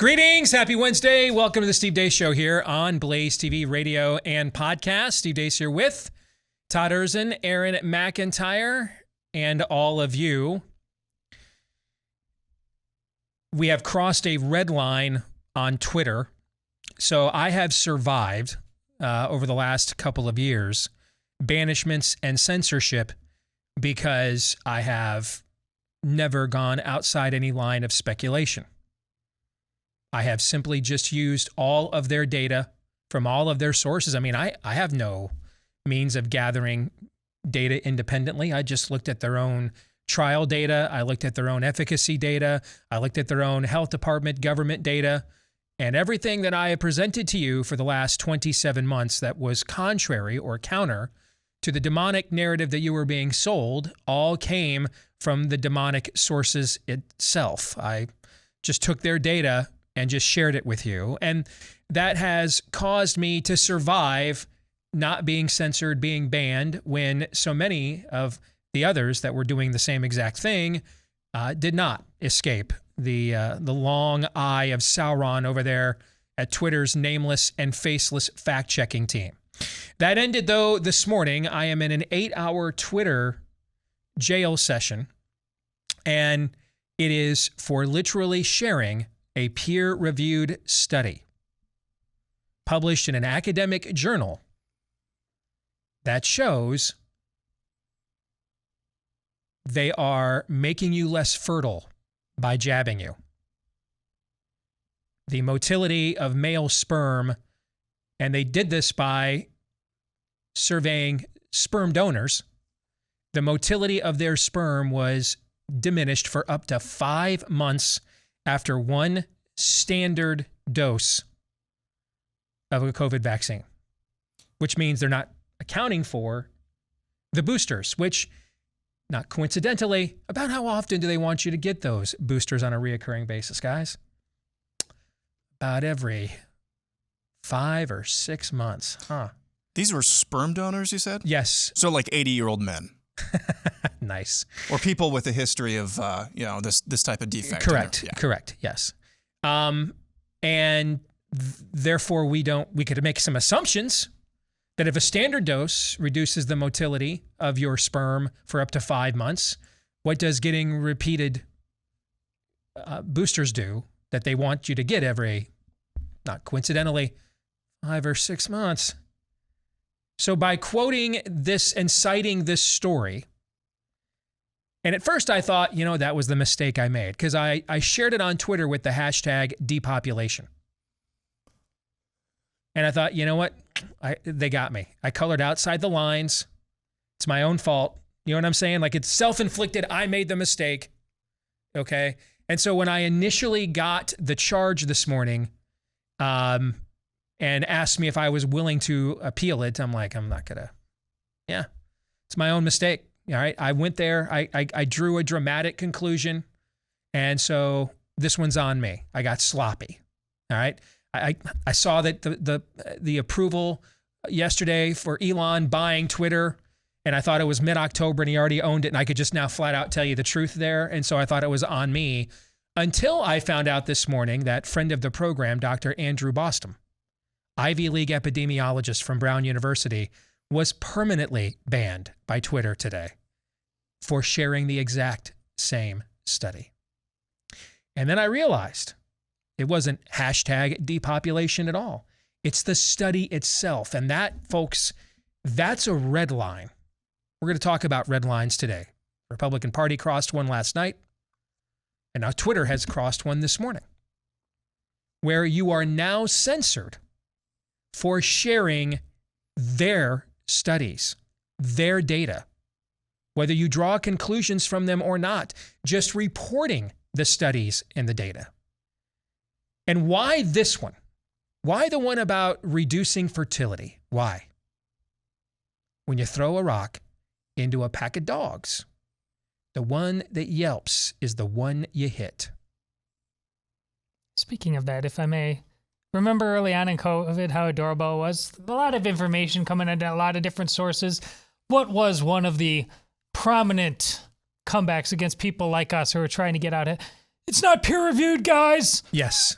Greetings, happy Wednesday. Welcome to the Steve Deace Show here on BlazeTV radio and podcast. Steve Deace here with Todd Erzin, Aaron McIntyre, and all of you. We have crossed a red line on Twitter. So I have survived over the last couple of years banishments and censorship because I have never gone outside any line of speculation. I have simply just used all of their data from all of their sources. I mean, I have no means of gathering data independently. I just looked at their own trial data. I looked at their own efficacy data. I looked at their own health department, government data, and everything that I have presented to you for the last 27 months that was contrary or counter to the demonic narrative that you were being sold all came from the demonic sources itself. I just took their data and just shared it with you. And that has caused me to survive not being censored, being banned, when so many of the others that were doing the same exact thing did not escape the long eye of Sauron over there at Twitter's nameless and faceless fact-checking team. That ended, though, this morning. I am in an 8-hour Twitter jail session, and it is for literally sharing a peer-reviewed study published in an academic journal that shows they are making you less fertile by jabbing you. The motility of male sperm, and they did this by surveying sperm donors. The motility of their sperm was diminished for up to 5 months after one standard dose of a COVID vaccine, which means they're not accounting for the boosters, which, not coincidentally, about how often do they want you to get those boosters on a reoccurring basis, guys? About every 5 or 6 months, huh? These were sperm donors, you said? Yes. So like 80-year-old men. Nice. Or people with a history of, this type of defect. Correct. Correct. Yes. Therefore, we could make some assumptions that if a standard dose reduces the motility of your sperm for up to 5 months, what does getting repeated boosters do that they want you to get every, not coincidentally, 5 or 6 months? So by quoting this and citing this story, and at first I thought, that was the mistake I made, because I shared it on Twitter with the hashtag depopulation. And I thought, you know what? They got me. I colored outside the lines. It's my own fault. You know what I'm saying? Like, it's self-inflicted. I made the mistake. Okay? And so when I initially got the charge this morning, and asked me if I was willing to appeal it, I'm like, I'm not gonna. Yeah, it's my own mistake. All right, I went there. I drew a dramatic conclusion, and so this one's on me. I got sloppy. All right, I saw that the approval yesterday for Elon buying Twitter, and I thought it was mid-October and he already owned it, and I could just now flat out tell you the truth there, and so I thought it was on me until I found out this morning that friend of the program, Dr. Andrew Bostom, Ivy League epidemiologist from Brown University, was permanently banned by Twitter today for sharing the exact same study. And then I realized it wasn't hashtag depopulation at all. It's the study itself. And that, folks, that's a red line. We're going to talk about red lines today. The Republican Party crossed one last night, and now Twitter has crossed one this morning, where you are now censored for sharing their studies, their data, whether you draw conclusions from them or not, just reporting the studies and the data. And why this one? Why the one about reducing fertility? Why? When you throw a rock into a pack of dogs, the one that yelps is the one you hit. Speaking of that, if I may, remember early on in COVID how adorable it was? A lot of information coming in a lot of different sources. What was one of the prominent comebacks against people like us who are trying to get out of it? It's not peer-reviewed, guys. Yes.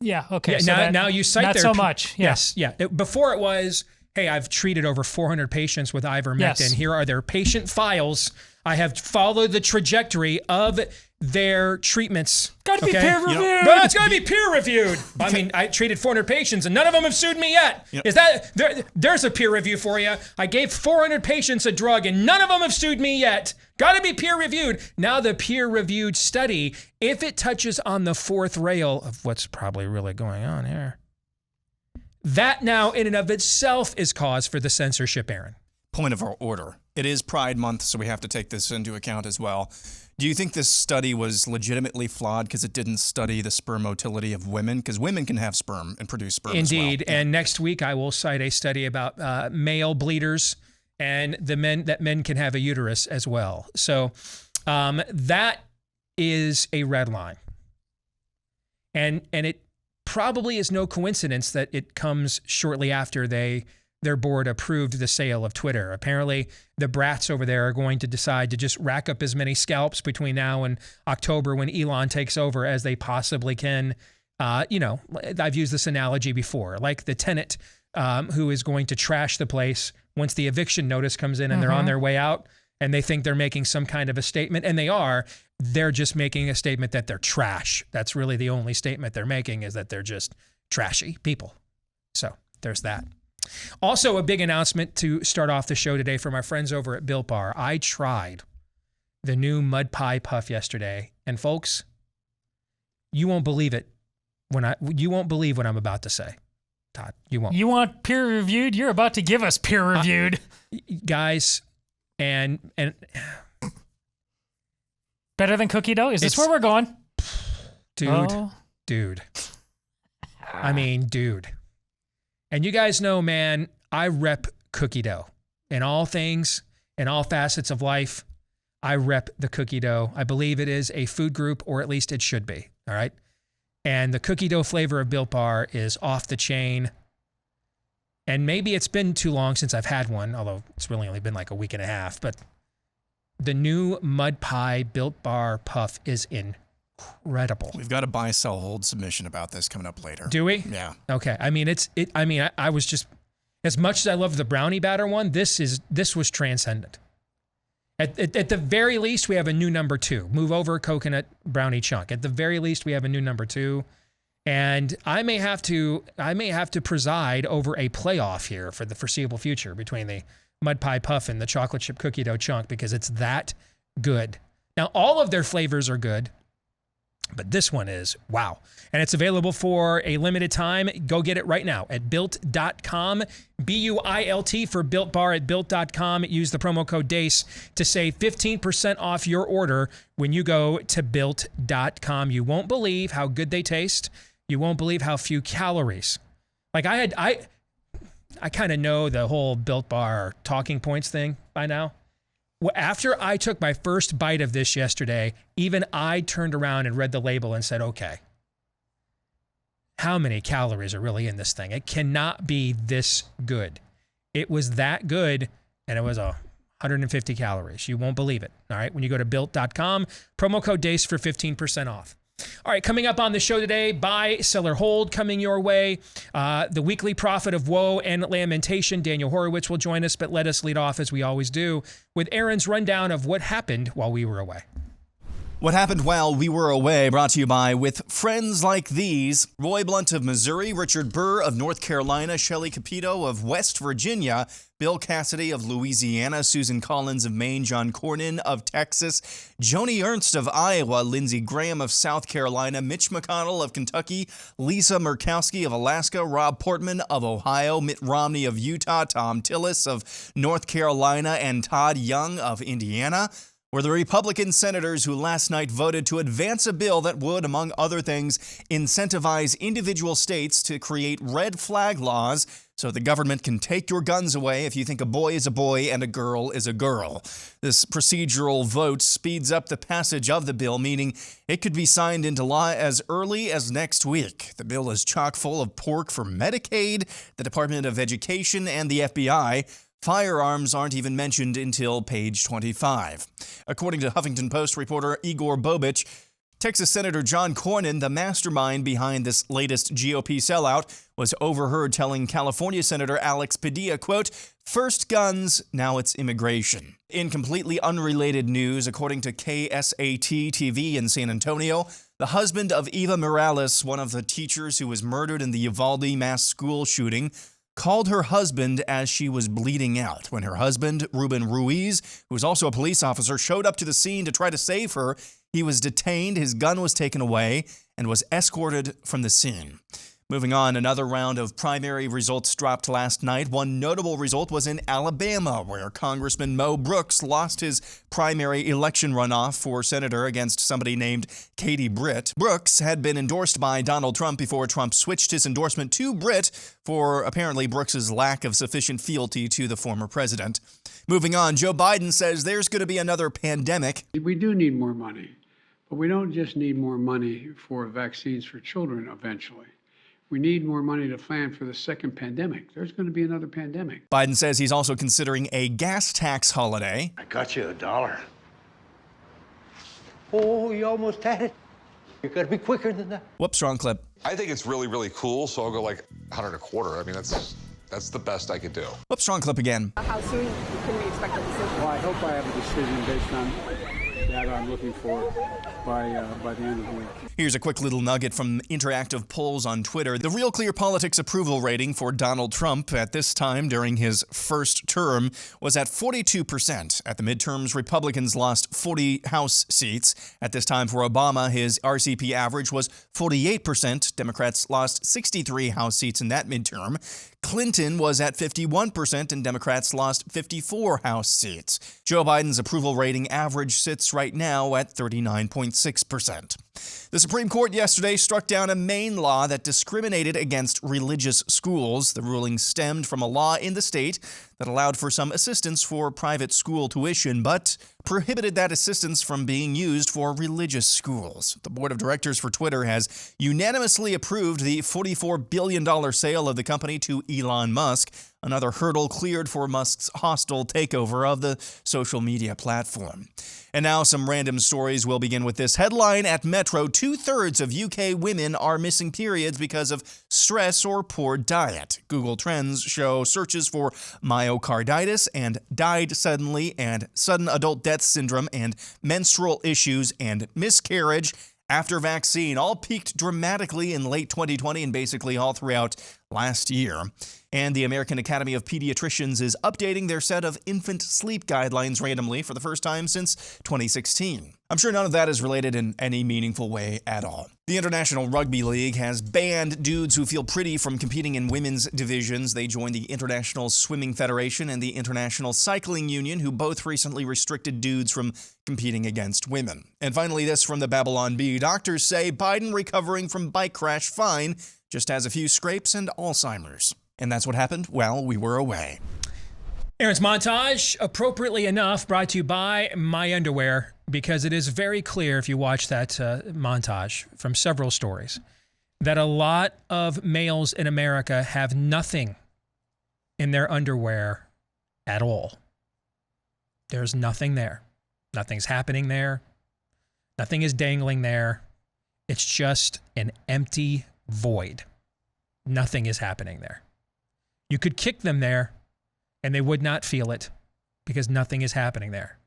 Yeah. Okay. Yeah, so now you cite not their so much. Yeah. Yes. Yeah. Before it was, hey, I've treated over 400 patients with ivermectin. Yes. Here are their patient files. I have followed the trajectory of their treatments. Got to be peer reviewed. No, it's got to be peer reviewed. I mean, I treated 400 patients and none of them have sued me yet. Is that there's a peer review for you? I gave 400 patients a drug and none of them have sued me yet. Got to be peer reviewed. Now the peer reviewed study, if it touches on the fourth rail of what's probably really going on here, that now in and of itself is cause for the censorship, Aaron. Point of our order. It is Pride Month, so we have to take this into account as well. Do you think this study was legitimately flawed because it didn't study the sperm motility of women? Because women can have sperm and produce sperm Indeed. as well. And next week I will cite a study about male bleeders and that men can have a uterus as well. So that is a red line. And it probably is no coincidence that it comes shortly after their board approved the sale of Twitter. Apparently, the brats over there are going to decide to just rack up as many scalps between now and October when Elon takes over as they possibly can. I've used this analogy before, like the tenant who is going to trash the place once the eviction notice comes in and they're on their way out and they think they're making some kind of a statement, and they are. They're just making a statement that they're trash. That's really the only statement they're making, is that they're just trashy people. So there's that. Also, a big announcement to start off the show today from our friends over at Built Bar. I tried the new mud pie puff yesterday, and folks, you won't believe it you won't believe what I'm about to say. Todd, you won't. You want peer reviewed? You're about to give us peer reviewed. Guys, and better than cookie dough? Is this where we're going? Dude. I mean, dude. And you guys know, man, I rep cookie dough in all things, in all facets of life. I rep the cookie dough. I believe it is a food group, or at least it should be. All right. And the cookie dough flavor of Built Bar is off the chain. And maybe it's been too long since I've had one, although it's really only been like a week and a half. But the new mud pie Built Bar puff is incredible. We've got a buy, sell, hold submission about this coming up later. Do we? Yeah. Okay. I mean, I was just, as much as I love the brownie batter one, this was transcendent. At the very least, we have a new number 2. Move over coconut brownie chunk. At the very least, we have a new number 2. And I may have to preside over a playoff here for the foreseeable future between the mud pie puff and the chocolate chip cookie dough chunk, because it's that good. Now, all of their flavors are good, but this one is wow. And it's available for a limited time. Go get it right now at built.com. BUILT for Built Bar at built.com. Use the promo code DACE to save 15% off your order when you go to built.com. You won't believe how good they taste. You won't believe how few calories. Like I kind of know the whole Built Bar talking points thing by now. After I took my first bite of this yesterday, even I turned around and read the label and said, okay, how many calories are really in this thing? It cannot be this good. It was that good, and it was 150 calories. You won't believe it. All right, when you go to built.com, promo code DACE for 15% off. All right, coming up on the show today, buy, sell, or hold coming your way. The weekly prophet of woe and lamentation, Daniel Horowitz, will join us, but let us lead off, as we always do, with Aaron's rundown of what happened while we were away. What happened while we were away, brought to you by With Friends Like These, Roy Blunt of Missouri, Richard Burr of North Carolina, Shelley Capito of West Virginia, Bill Cassidy of Louisiana, Susan Collins of Maine, John Cornyn of Texas, Joni Ernst of Iowa, Lindsey Graham of South Carolina, Mitch McConnell of Kentucky, Lisa Murkowski of Alaska, Rob Portman of Ohio, Mitt Romney of Utah, Tom Tillis of North Carolina, and Todd Young of Indiana were the Republican senators who last night voted to advance a bill that would, among other things, incentivize individual states to create red flag laws so the government can take your guns away if you think a boy is a boy and a girl is a girl. This procedural vote speeds up the passage of the bill, meaning it could be signed into law as early as next week. The bill is chock full of pork for Medicaid, the Department of Education, and the FBI. Firearms aren't even mentioned until page 25. According to Huffington Post reporter Igor Bobich, Texas Senator John Cornyn, the mastermind behind this latest GOP sellout, was overheard telling California Senator Alex Padilla, quote, "First guns, now it's immigration." In completely unrelated news, according to KSAT TV in San Antonio, the husband of Eva Morales, one of the teachers who was murdered in the Uvalde mass school shooting, called her husband as she was bleeding out. When her husband, Ruben Ruiz, who was also a police officer, showed up to the scene to try to save her, he was detained, his gun was taken away, and was escorted from the scene. Moving on, another round of primary results dropped last night. One notable result was in Alabama, where Congressman Mo Brooks lost his primary election runoff for senator against somebody named Katie Britt. Brooks had been endorsed by Donald Trump before Trump switched his endorsement to Britt for apparently Brooks's lack of sufficient fealty to the former president. Moving on, Joe Biden says there's going to be another pandemic. We do need more money, but we don't just need more money for vaccines for children eventually. We need more money to plan for the second pandemic. There's going to be another pandemic. Biden says he's also considering a gas tax holiday. I got you $1. Oh, you almost had it. You got to be quicker than that. Whoops, wrong clip. I think it's really, really cool, so I'll go like 125. I mean, that's the best I could do. Whoops, wrong clip again. How soon can we expect a decision? Well, I hope I have a decision based on that I'm looking for by the end of the week. Here's a quick little nugget from interactive polls on Twitter. The Real Clear Politics approval rating for Donald Trump at this time during his first term was at 42%. At the midterms, Republicans lost 40 House seats. At this time for Obama, his RCP average was 48%. Democrats lost 63 House seats in that midterm. Clinton was at 51%, and Democrats lost 54 House seats. Joe Biden's approval rating average sits right now at 39.6%. The Supreme Court yesterday struck down a Maine law that discriminated against religious schools. The ruling stemmed from a law in the state that allowed for some assistance for private school tuition, but prohibited that assistance from being used for religious schools. The board of directors for Twitter has unanimously approved the $44 billion sale of the company to Elon Musk, another hurdle cleared for Musk's hostile takeover of the social media platform. And now some random stories. We'll begin with this headline at Metro. 2/3 of UK women are missing periods because of stress or poor diet. Google Trends show searches for myocarditis and died suddenly and sudden adult death syndrome and menstrual issues and miscarriage after vaccine all peaked dramatically in late 2020 and basically all throughout last year. And the American Academy of Pediatricians is updating their set of infant sleep guidelines randomly for the first time since 2016. I'm sure none of that is related in any meaningful way at all. The International Rugby League has banned dudes who feel pretty from competing in women's divisions. They joined the International Swimming Federation and the International Cycling Union, who both recently restricted dudes from competing against women. And finally, this from the Babylon Bee. Doctors say Biden recovering from bike crash fine, just has a few scrapes and Alzheimer's. And that's what happened while we were away. Aaron's montage, appropriately enough, brought to you by My Underwear, because it is very clear if you watch that montage from several stories that a lot of males in America have nothing in their underwear at all. There's nothing there. Nothing's happening there. Nothing is dangling there. It's just an empty void. Nothing is happening there. You could kick them there and they would not feel it because nothing is happening there.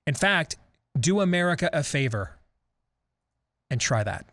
In fact, do America a favor and try that.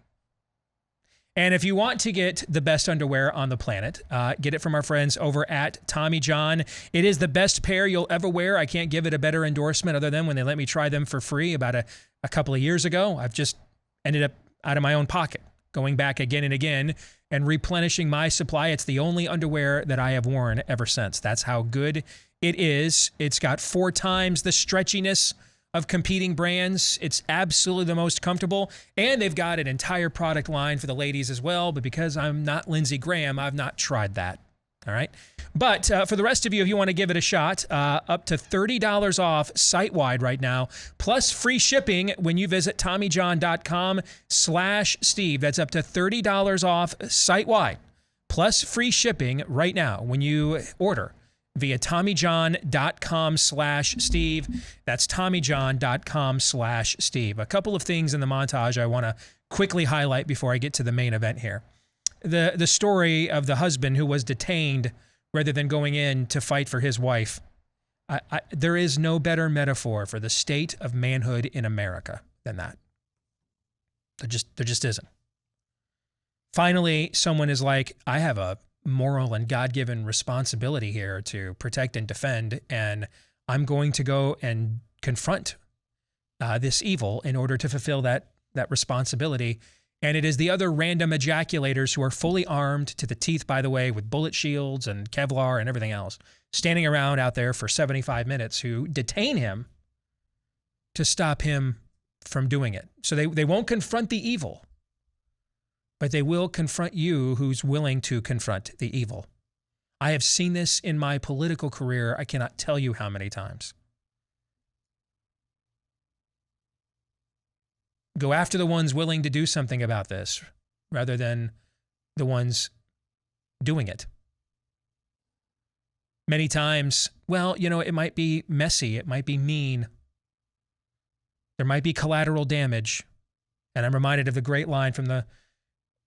And if you want to get the best underwear on the planet, get it from our friends over at Tommy John. It is the best pair you'll ever wear. I can't give it a better endorsement other than when they let me try them for free about a couple of years ago. I've just ended up out of my own pocket, going back again and again and replenishing my supply. It's the only underwear that I have worn ever since. That's how good it is. It's got 4 times the stretchiness of competing brands. It's absolutely the most comfortable. And they've got an entire product line for the ladies as well. But because I'm not Lindsey Graham, I've not tried that. All right. But for the rest of you, if you want to give it a shot, up to $30 off site-wide right now, plus free shipping when you visit TommyJohn.com/Steve. That's up to $30 off site-wide, plus free shipping right now when you order via TommyJohn.com/Steve. That's TommyJohn.com/Steve. A couple of things in the montage I want to quickly highlight before I get to the main event here. The story of the husband who was detained rather than going in to fight for his wife. There is no better metaphor for the state of manhood in America than that. There just isn't. Finally, someone is like, I have a moral and God-given responsibility here to protect and defend, and I'm going to go and confront this evil in order to fulfill that responsibility. And it is the other random ejaculators who are fully armed to the teeth, by the way, with bullet shields and Kevlar and everything else, standing around out there for 75 minutes who detain him to stop him from doing it. So they won't confront the evil, but they will confront you who's willing to confront the evil. I have seen this in my political career. I cannot tell you how many times. Go after the ones willing to do something about this rather than the ones doing it. Many times, well, it might be messy. It might be mean. There might be collateral damage. And I'm reminded of the great line from the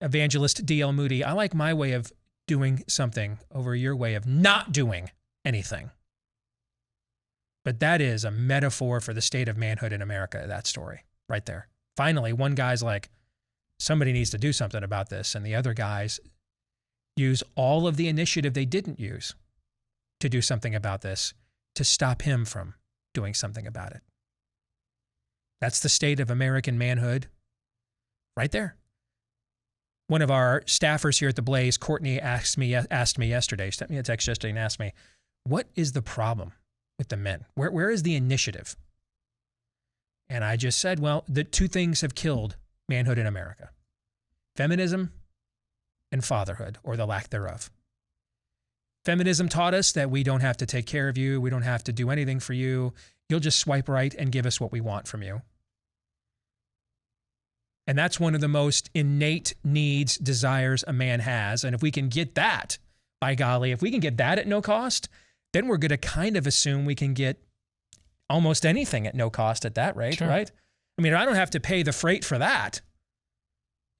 evangelist D.L. Moody. I like my way of doing something over your way of not doing anything. But that is a metaphor for the state of manhood in America, that story right there. Finally, one guy's like, somebody needs to do something about this. And the other guys use all of the initiative they didn't use to do something about this to stop him from doing something about it. That's the state of American manhood right there. One of our staffers here at the Blaze, Courtney, asked me yesterday, sent me a text yesterday and asked me, what is the problem with the men? Where is the initiative? And I just said, well, the two things have killed manhood in America: feminism and fatherhood, or the lack thereof. Feminism taught us that we don't have to take care of you. We don't have to do anything for you. You'll just swipe right and give us what we want from you. And that's one of the most innate needs, desires a man has. And if we can get that, by golly, if we can get that at no cost, then we're going to kind of assume we can get almost anything at no cost at that rate, sure. Right? I mean, I don't have to pay the freight for that.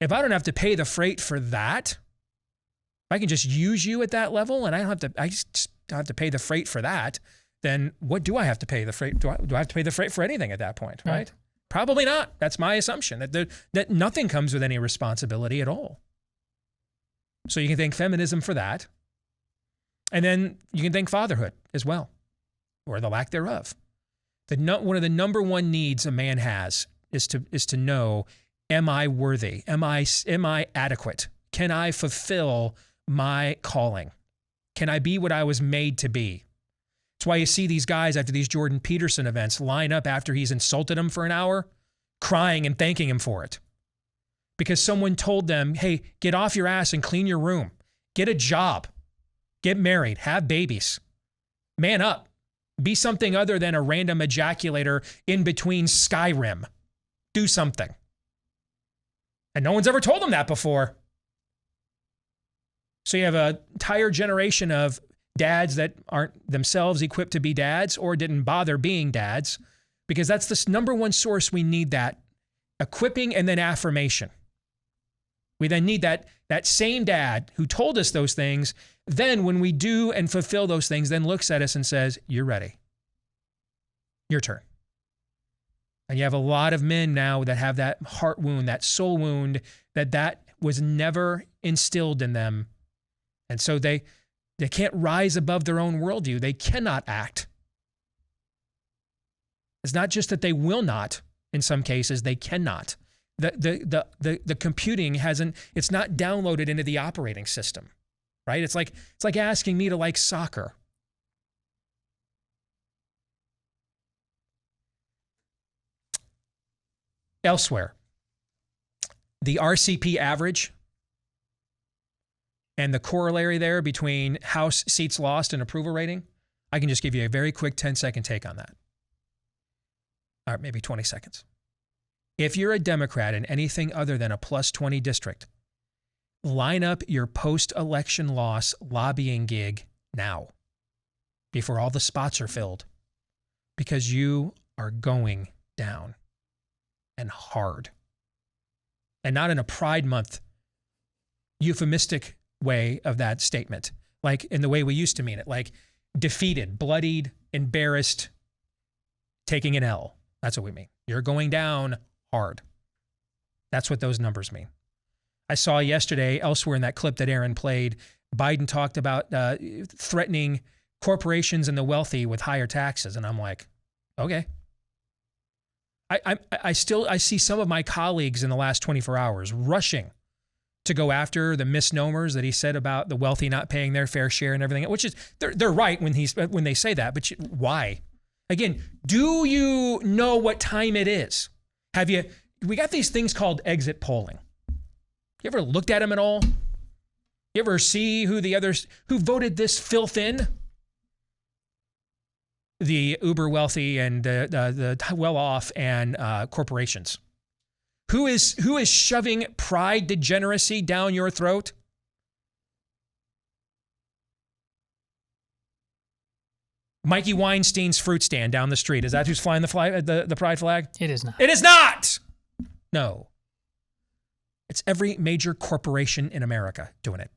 If I don't have to pay the freight for that, if I can just use you at that level and I just don't have to pay the freight for that, then what do I have to pay the freight? Do I have to pay the freight for anything at that point, right? Probably not. That's my assumption, that nothing comes with any responsibility at all. So you can thank feminism for that. And then you can thank fatherhood as well, or the lack thereof. One of the number one needs a man has is to know, am I worthy? Am I adequate? Can I fulfill my calling? Can I be what I was made to be? That's why you see these guys after these Jordan Peterson events line up after he's insulted them for an hour, crying and thanking him for it. Because someone told them, hey, get off your ass and clean your room. Get a job. Get married. Have babies. Man up. Be something other than a random ejaculator in between Skyrim. Do something. And no one's ever told them that before. So you have an entire generation of dads that aren't themselves equipped to be dads or didn't bother being dads, because that's the number one source we need, that equipping and then affirmation. We then need that same dad who told us those things, then when we do and fulfill those things, then looks at us and says, you're ready. Your turn. And you have a lot of men now that have that heart wound, that soul wound, that was never instilled in them. And so they can't rise above their own worldview. They cannot act. It's not just that they will not, in some cases, they cannot. The computing it's not downloaded into the operating system, right? It's like asking me to like soccer. Elsewhere, the RCP average and the corollary there between House seats lost and approval rating, I can just give you a very quick 10-second take on that. All right, maybe 20 seconds. If you're a Democrat in anything other than a plus 20 district, line up your post-election loss lobbying gig now. before all the spots are filled, because you are going down, and hard. And not in a Pride Month euphemistic way of that statement, like in the way we used to mean it, like defeated, bloodied, embarrassed, taking an L. That's what we mean. You're going down hard. That's what those numbers mean. I saw yesterday, elsewhere in that clip that Aaron played, Biden talked about threatening corporations and the wealthy with higher taxes. And I'm like, okay. I see some of my colleagues in the last 24 hours rushing to go after the misnomers that he said about the wealthy not paying their fair share and everything, which is, they're right when they say that, but why? Again, do you know what time it is? We got these things called exit polling. You ever looked at them at all? You ever see who voted this filth in? The uber wealthy and the well-off and corporations. Who is shoving pride degeneracy down your throat? Mikey Weinstein's fruit stand down the street. Is that who's flying the pride flag? It is not. It is not! No. It's every major corporation in America doing it.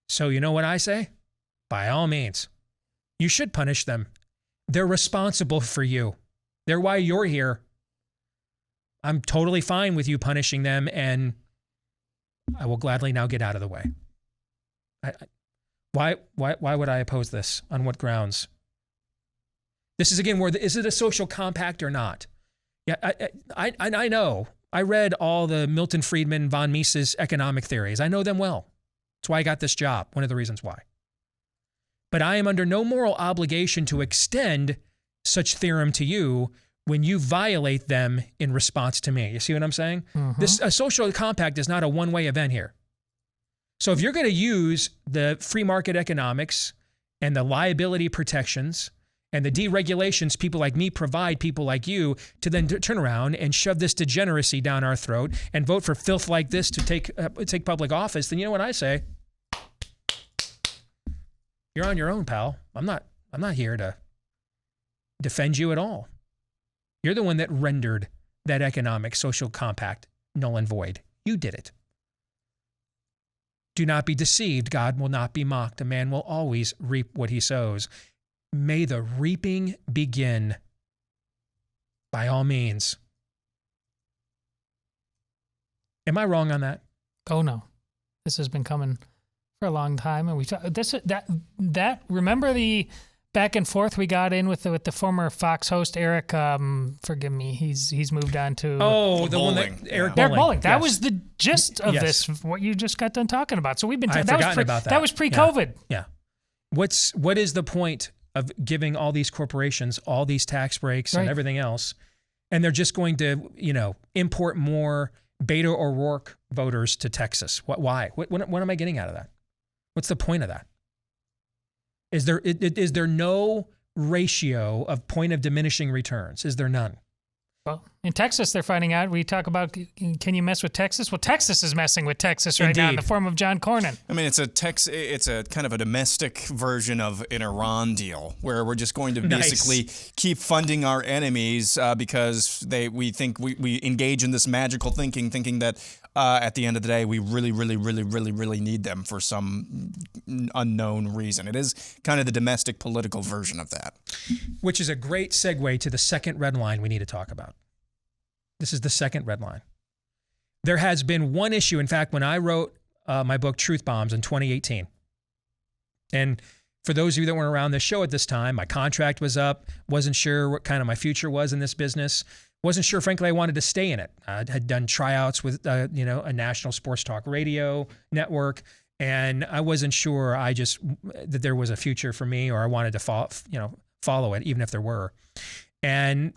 So you know what I say? By all means, you should punish them. They're responsible for you. They're why you're here. I'm totally fine with you punishing them, and I will gladly now get out of the way. Why would I oppose this? On what grounds? This is, again, is it a social compact or not? Yeah, I know. I read all the Milton Friedman, von Mises economic theories. I know them well. That's why I got this job, one of the reasons why. But I am under no moral obligation to extend such theorem to you when you violate them in response to me. You see what I'm saying? Mm-hmm. A social compact is not a one-way event here. So if you're going to use the free market economics and the liability protections and the deregulations people like me provide people like you to then turn around and shove this degeneracy down our throat and vote for filth like this to take public office, then you know what I say? You're on your own, pal. I'm not here to defend you at all. You're the one that rendered that economic social compact null and void. You did it. Do not be deceived. God will not be mocked. A man will always reap what he sows. May the reaping begin. By all means. Am I wrong on that? Oh no, this has been coming for a long time, and we remember the back and forth we got in with the former Fox host Eric. Forgive me, he's moved on to the one that Eric Bolling. That was the gist of this. What you just got done talking about. So we've been forgotten about that. That was pre-COVID. Yeah. What is the point of giving all these corporations all these tax breaks and everything else, and they're just going to import more Beto O'Rourke voters to Texas? Why? What am I getting out of that? What's the point of that? Is there no ratio of point of diminishing returns? Is there none? Well, in Texas, they're finding out. We talk about, can you mess with Texas? Well, Texas is messing with Texas right now in the form of John Cornyn. I mean, it's a kind of a domestic version of an Iran deal where we're just going to basically keep funding our enemies because we think we engage in this magical thinking that at the end of the day, we really, really, really, really, really need them for some unknown reason. It is kind of the domestic political version of that. Which is a great segue to the second red line we need to talk about. This is the second red line. There has been one issue. In fact, when I wrote my book, Truth Bombs, in 2018, and for those of you that weren't around this show at this time, my contract was up, wasn't sure what kind of my future was in this business, wasn't sure, frankly, I wanted to stay in it. I had done tryouts with, a national sports talk radio network, and I wasn't sure that there was a future for me, or I wanted to follow it, even if there were. And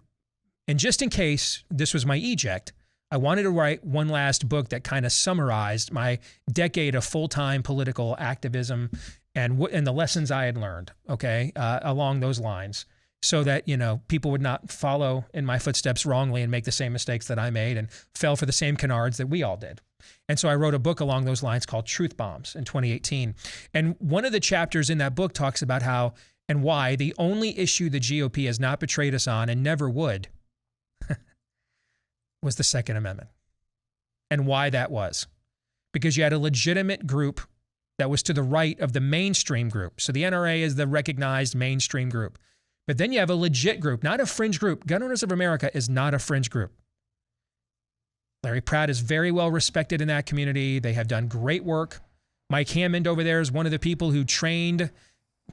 just in case this was my eject, I wanted to write one last book that kind of summarized my decade of full-time political activism and the lessons I had learned, along those lines, so that, people would not follow in my footsteps wrongly and make the same mistakes that I made and fell for the same canards that we all did. And so I wrote a book along those lines called Truth Bombs in 2018. And one of the chapters in that book talks about how and why the only issue the GOP has not betrayed us on and never would was the Second Amendment. And why that was. Because you had a legitimate group that was to the right of the mainstream group. So the NRA is the recognized mainstream group. But then you have a legit group, not a fringe group. Gun Owners of America is not a fringe group. Larry Pratt is very well respected in that community. They have done great work. Mike Hammond over there is one of the people who trained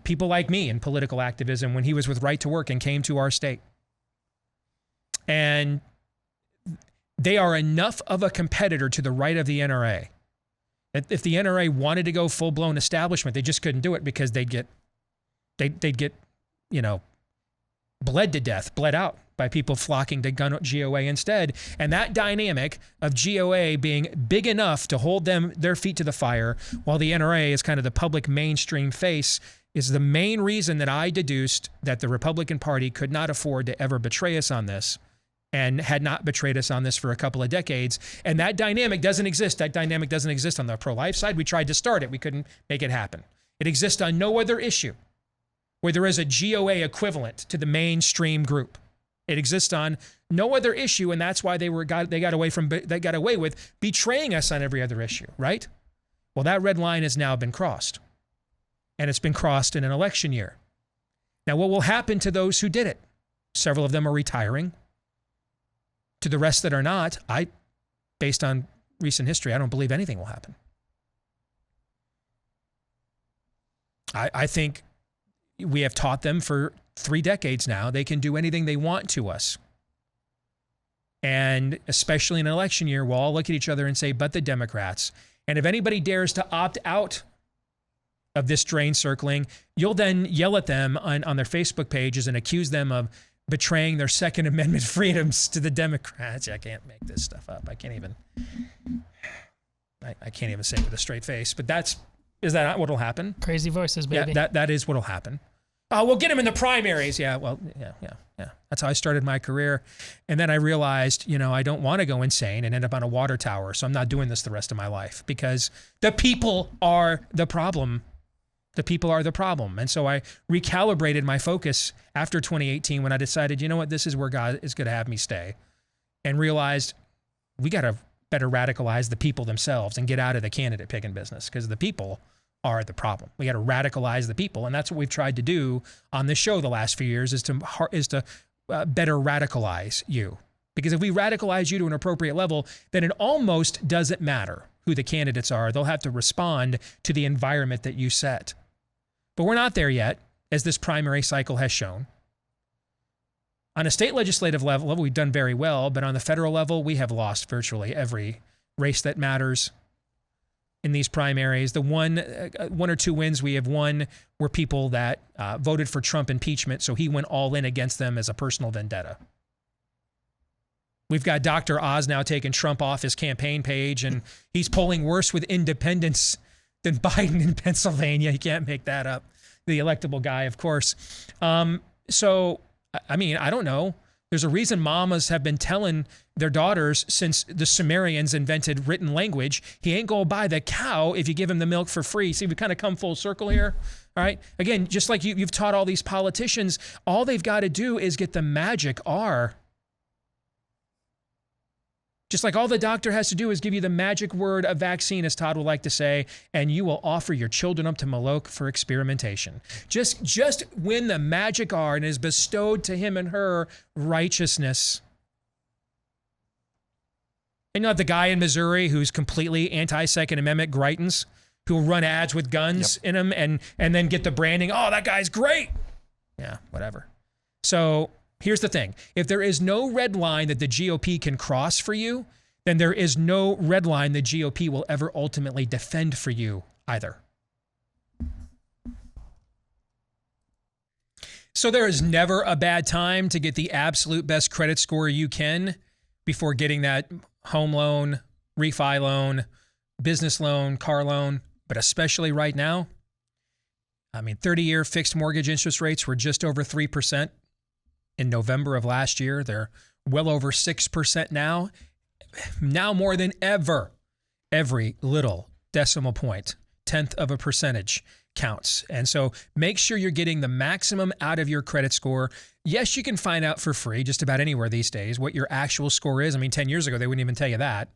people like me in political activism when he was with Right to Work and came to our state. And they are enough of a competitor to the right of the NRA that if the NRA wanted to go full-blown establishment, they just couldn't do it because they'd get, bled out by people flocking to GOA instead. And that dynamic of GOA being big enough to hold their feet to the fire while the NRA is kind of the public mainstream face is the main reason that I deduced that the Republican Party could not afford to ever betray us on this and had not betrayed us on this for a couple of decades. And that dynamic doesn't exist. That dynamic doesn't exist on the pro-life side. We tried to start it. We couldn't make it happen. It exists on no other issue where there is a GOA equivalent to the mainstream group. It exists on no other issue, and that's why they got away with betraying us on every other issue, right? Well, that red line has now been crossed, and it's been crossed in an election year. Now, what will happen to those who did it? Several of them are retiring. To the rest that are not, based on recent history, I don't believe anything will happen. I think we have taught them for 3 decades now, they can do anything they want to us. And especially in an election year, we'll all look at each other and say, but the Democrats. And if anybody dares to opt out of this drain circling, you'll then yell at them on their Facebook pages and accuse them of betraying their Second Amendment freedoms to the Democrats. I can't make this stuff up. I can't even say it with a straight face, but is that not what'll happen? Crazy voices, baby. Yeah, that is what'll happen. Oh, we'll get him in the primaries. Yeah, well, yeah. That's how I started my career. And then I realized, I don't want to go insane and end up on a water tower. So I'm not doing this the rest of my life because the people are the problem. The people are the problem. And so I recalibrated my focus after 2018 when I decided, you know what, this is where God is going to have me stay, and realized we got to better radicalize the people themselves and get out of the candidate picking business because the people are the problem. We got to radicalize the people. And that's what we've tried to do on this show the last few years is to better radicalize you. Because if we radicalize you to an appropriate level, then it almost doesn't matter who the candidates are. They'll have to respond to the environment that you set. But we're not there yet, as this primary cycle has shown. On a state legislative level, we've done very well, but on the federal level, we have lost virtually every race that matters in these primaries. The one or two wins we have won were people that voted for Trump impeachment, so he went all in against them as a personal vendetta. We've got Dr. Oz now taking Trump off his campaign page, and he's polling worse with independents than Biden in Pennsylvania. You can't make that up. The electable guy, of course. So, I mean, I don't know. There's a reason mamas have been telling their daughters since the Sumerians invented written language, he ain't going to buy the cow if you give him the milk for free. See, we kind of come full circle here. All right. Again, just like you've taught all these politicians, all they've got to do is get the magic R. Just like all the doctor has to do is give you the magic word of vaccine, as Todd would like to say, and you will offer your children up to Moloch for experimentation. Just when the magic R and is bestowed to him and her righteousness. And you have the guy in Missouri who's completely anti-Second Amendment Greitens, who will run ads with guns in them and then get the branding. Oh, that guy's great. Yeah, whatever. So here's the thing. If there is no red line that the GOP can cross for you, then there is no red line the GOP will ever ultimately defend for you either. So there is never a bad time to get the absolute best credit score you can before getting that home loan, refi loan, business loan, car loan, but especially right now. I mean, 30-year fixed mortgage interest rates were just over 3%. In November of last year. They're well over 6% now more than ever. Every little decimal point, 1/10 of a percentage counts. And so make sure you're getting the maximum out of your credit score. Yes, you can find out for free just about anywhere these days what your actual score is. I mean, 10 years ago, they wouldn't even tell you that.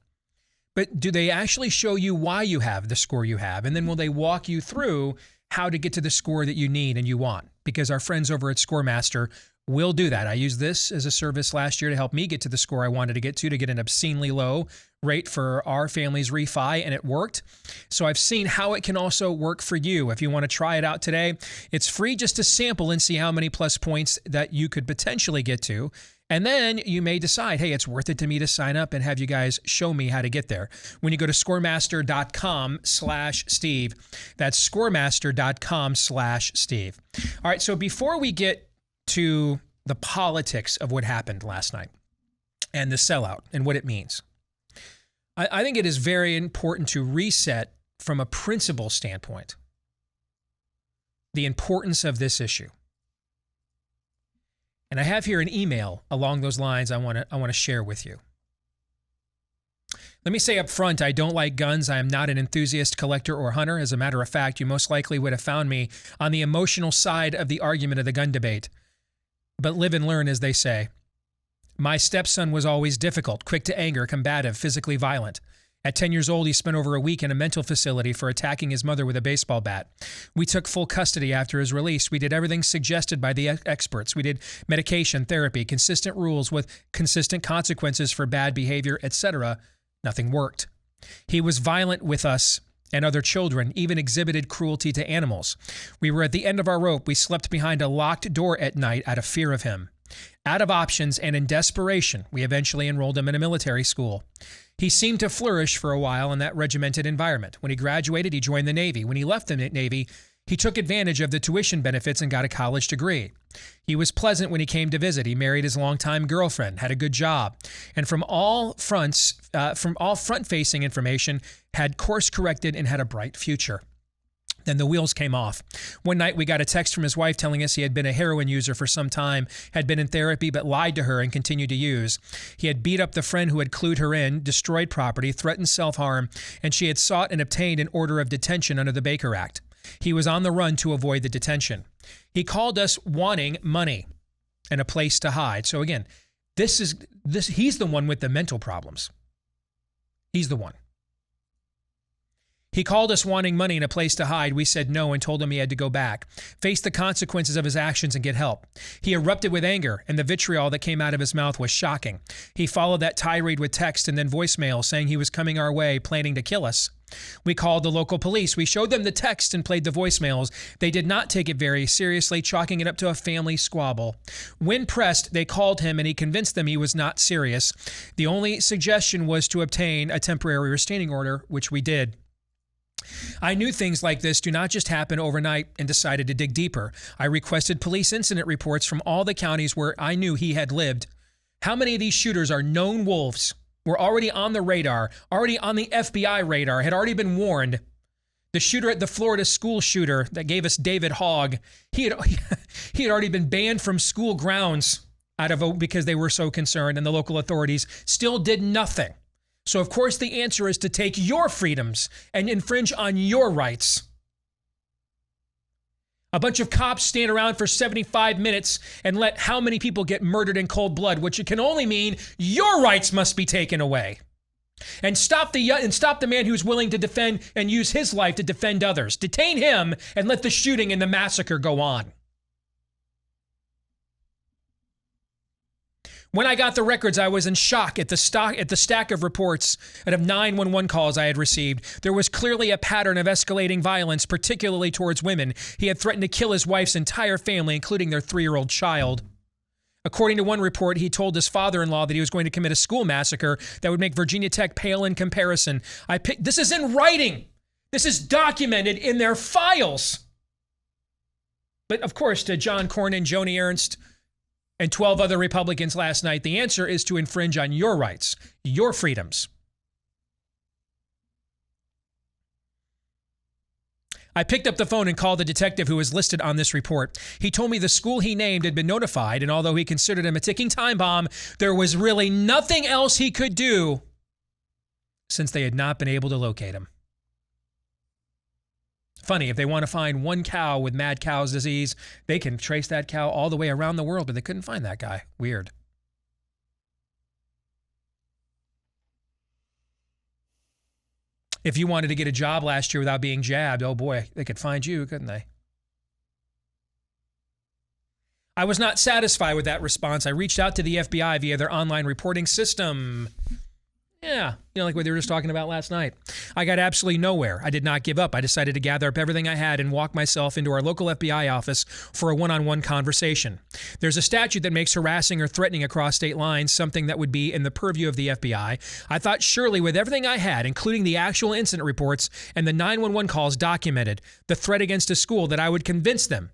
But do they actually show you why you have the score you have? And then will they walk you through how to get to the score that you need and you want? Because our friends over at ScoreMaster will do that. I used this as a service last year to help me get to the score I wanted to get an obscenely low rate for our family's refi, and it worked. So I've seen how it can also work for you. If you want to try it out today, it's free just to sample and see how many plus points that you could potentially get to. And then you may decide, hey, it's worth it to me to sign up and have you guys show me how to get there. When you go to scoremaster.com/Steve, that's scoremaster.com/Steve. All right, so before we get to the politics of what happened last night and the sellout and what it means, I think it is very important to reset from a principle standpoint the importance of this issue. And I have here an email along those lines I want to share with you. Let me say up front, I don't like guns. I am not an enthusiast collector or hunter. As a matter of fact, you most likely would have found me on the emotional side of the argument of the gun debate. But live and learn, as they say. My stepson was always difficult, quick to anger, combative, physically violent. At 10 years old, he spent over a week in a mental facility for attacking his mother with a baseball bat. We took full custody after his release. We did everything suggested by the experts. We did medication, therapy, consistent rules with consistent consequences for bad behavior, etc. Nothing worked. He was violent with us and other children, even exhibited cruelty to animals. We were at the end of our rope. We slept behind a locked door at night out of fear of him. Out of options and in desperation, we eventually enrolled him in a military school. He seemed to flourish for a while in that regimented environment. When he graduated, he joined the Navy. When he left the Navy, he took advantage of the tuition benefits and got a college degree. He was pleasant when he came to visit. He married his longtime girlfriend, had a good job, and from all front-facing information, had course-corrected and had a bright future. Then the wheels came off. One night we got a text from his wife telling us he had been a heroin user for some time, had been in therapy but lied to her and continued to use. He had beat up the friend who had clued her in, destroyed property, threatened self-harm, and she had sought and obtained an order of detention under the Baker Act. He was on the run to avoid the detention. He called us wanting money and a place to hide. So again, he's the one with the mental problems. He's the one. He called us wanting money and a place to hide. We said no and told him he had to go back, face the consequences of his actions and get help. He erupted with anger, and the vitriol that came out of his mouth was shocking. He followed that tirade with text and then voicemail saying he was coming our way, planning to kill us. We called the local police. We showed them the text and played the voicemails. They did not take it very seriously, chalking it up to a family squabble. When pressed, they called him and he convinced them he was not serious. The only suggestion was to obtain a temporary restraining order, which we did. I knew things like this do not just happen overnight and decided to dig deeper. I requested police incident reports from all the counties where I knew he had lived. How many of these shooters are known wolves, were already on the radar, already on the FBI radar, had already been warned? The shooter at the Florida school shooter that gave us David Hogg, he had already been banned from school grounds because they were so concerned, and the local authorities still did nothing. So, of course, the answer is to take your freedoms and infringe on your rights. A bunch of cops stand around for 75 minutes and let how many people get murdered in cold blood, which can only mean your rights must be taken away. And stop the man who's willing to defend and use his life to defend others. Detain him and let the shooting and the massacre go on. When I got the records, I was in shock at the stack of reports out of 911 calls I had received. There was clearly a pattern of escalating violence, particularly towards women. He had threatened to kill his wife's entire family, including their 3-year-old child. According to one report, he told his father-in-law that he was going to commit a school massacre that would make Virginia Tech pale in comparison. This is in writing. This is documented in their files. But of course, to John Cornyn, Joni Ernst, and 12 other Republicans last night, the answer is to infringe on your rights, your freedoms. I picked up the phone and called the detective who was listed on this report. He told me the school he named had been notified, and although he considered him a ticking time bomb, there was really nothing else he could do since they had not been able to locate him. Funny, if they want to find one cow with mad cow's disease, they can trace that cow all the way around the world, but they couldn't find that guy. Weird. If you wanted to get a job last year without being jabbed, oh boy, they could find you, couldn't they? I was not satisfied with that response. I reached out to the FBI via their online reporting system. Yeah, like what they were just talking about last night. I got absolutely nowhere. I did not give up. I decided to gather up everything I had and walk myself into our local FBI office for a one-on-one conversation. There's a statute that makes harassing or threatening across state lines something that would be in the purview of the FBI. I thought surely with everything I had, including the actual incident reports and the 911 calls documented, the threat against a school, that I would convince them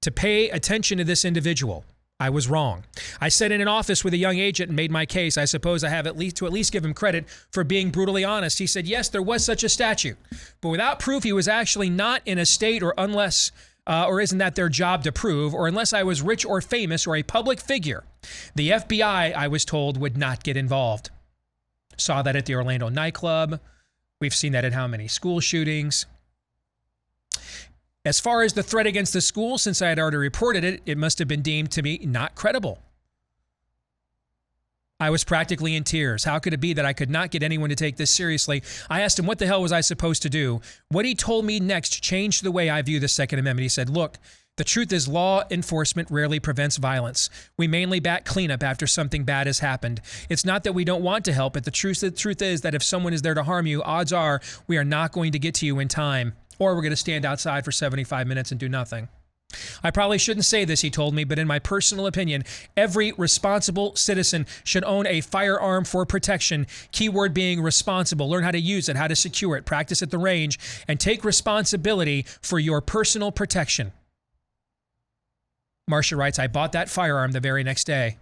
to pay attention to this individual. I was wrong. I sat in an office with a young agent and made my case. I suppose I have at least give him credit for being brutally honest. He said, yes, there was such a statute, but without proof he was actually not in a state, or unless, or isn't that their job to prove, or unless I was rich or famous or a public figure, the FBI, I was told, would not get involved. Saw that at the Orlando nightclub. We've seen that at how many school shootings. As far as the threat against the school, since I had already reported it, it must have been deemed to be not credible. I was practically in tears. How could it be that I could not get anyone to take this seriously? I asked him what the hell was I supposed to do. What he told me next changed the way I view the Second Amendment. He said, look, the truth is law enforcement rarely prevents violence. We mainly bat cleanup after something bad has happened. It's not that we don't want to help, but the truth is that if someone is there to harm you, odds are we are not going to get to you in time. Or we're going to stand outside for 75 minutes and do nothing. I probably shouldn't say this, he told me, but in my personal opinion, every responsible citizen should own a firearm for protection. Keyword being responsible. Learn how to use it, how to secure it, practice at the range, and take responsibility for your personal protection. Marcia writes, I bought that firearm the very next day.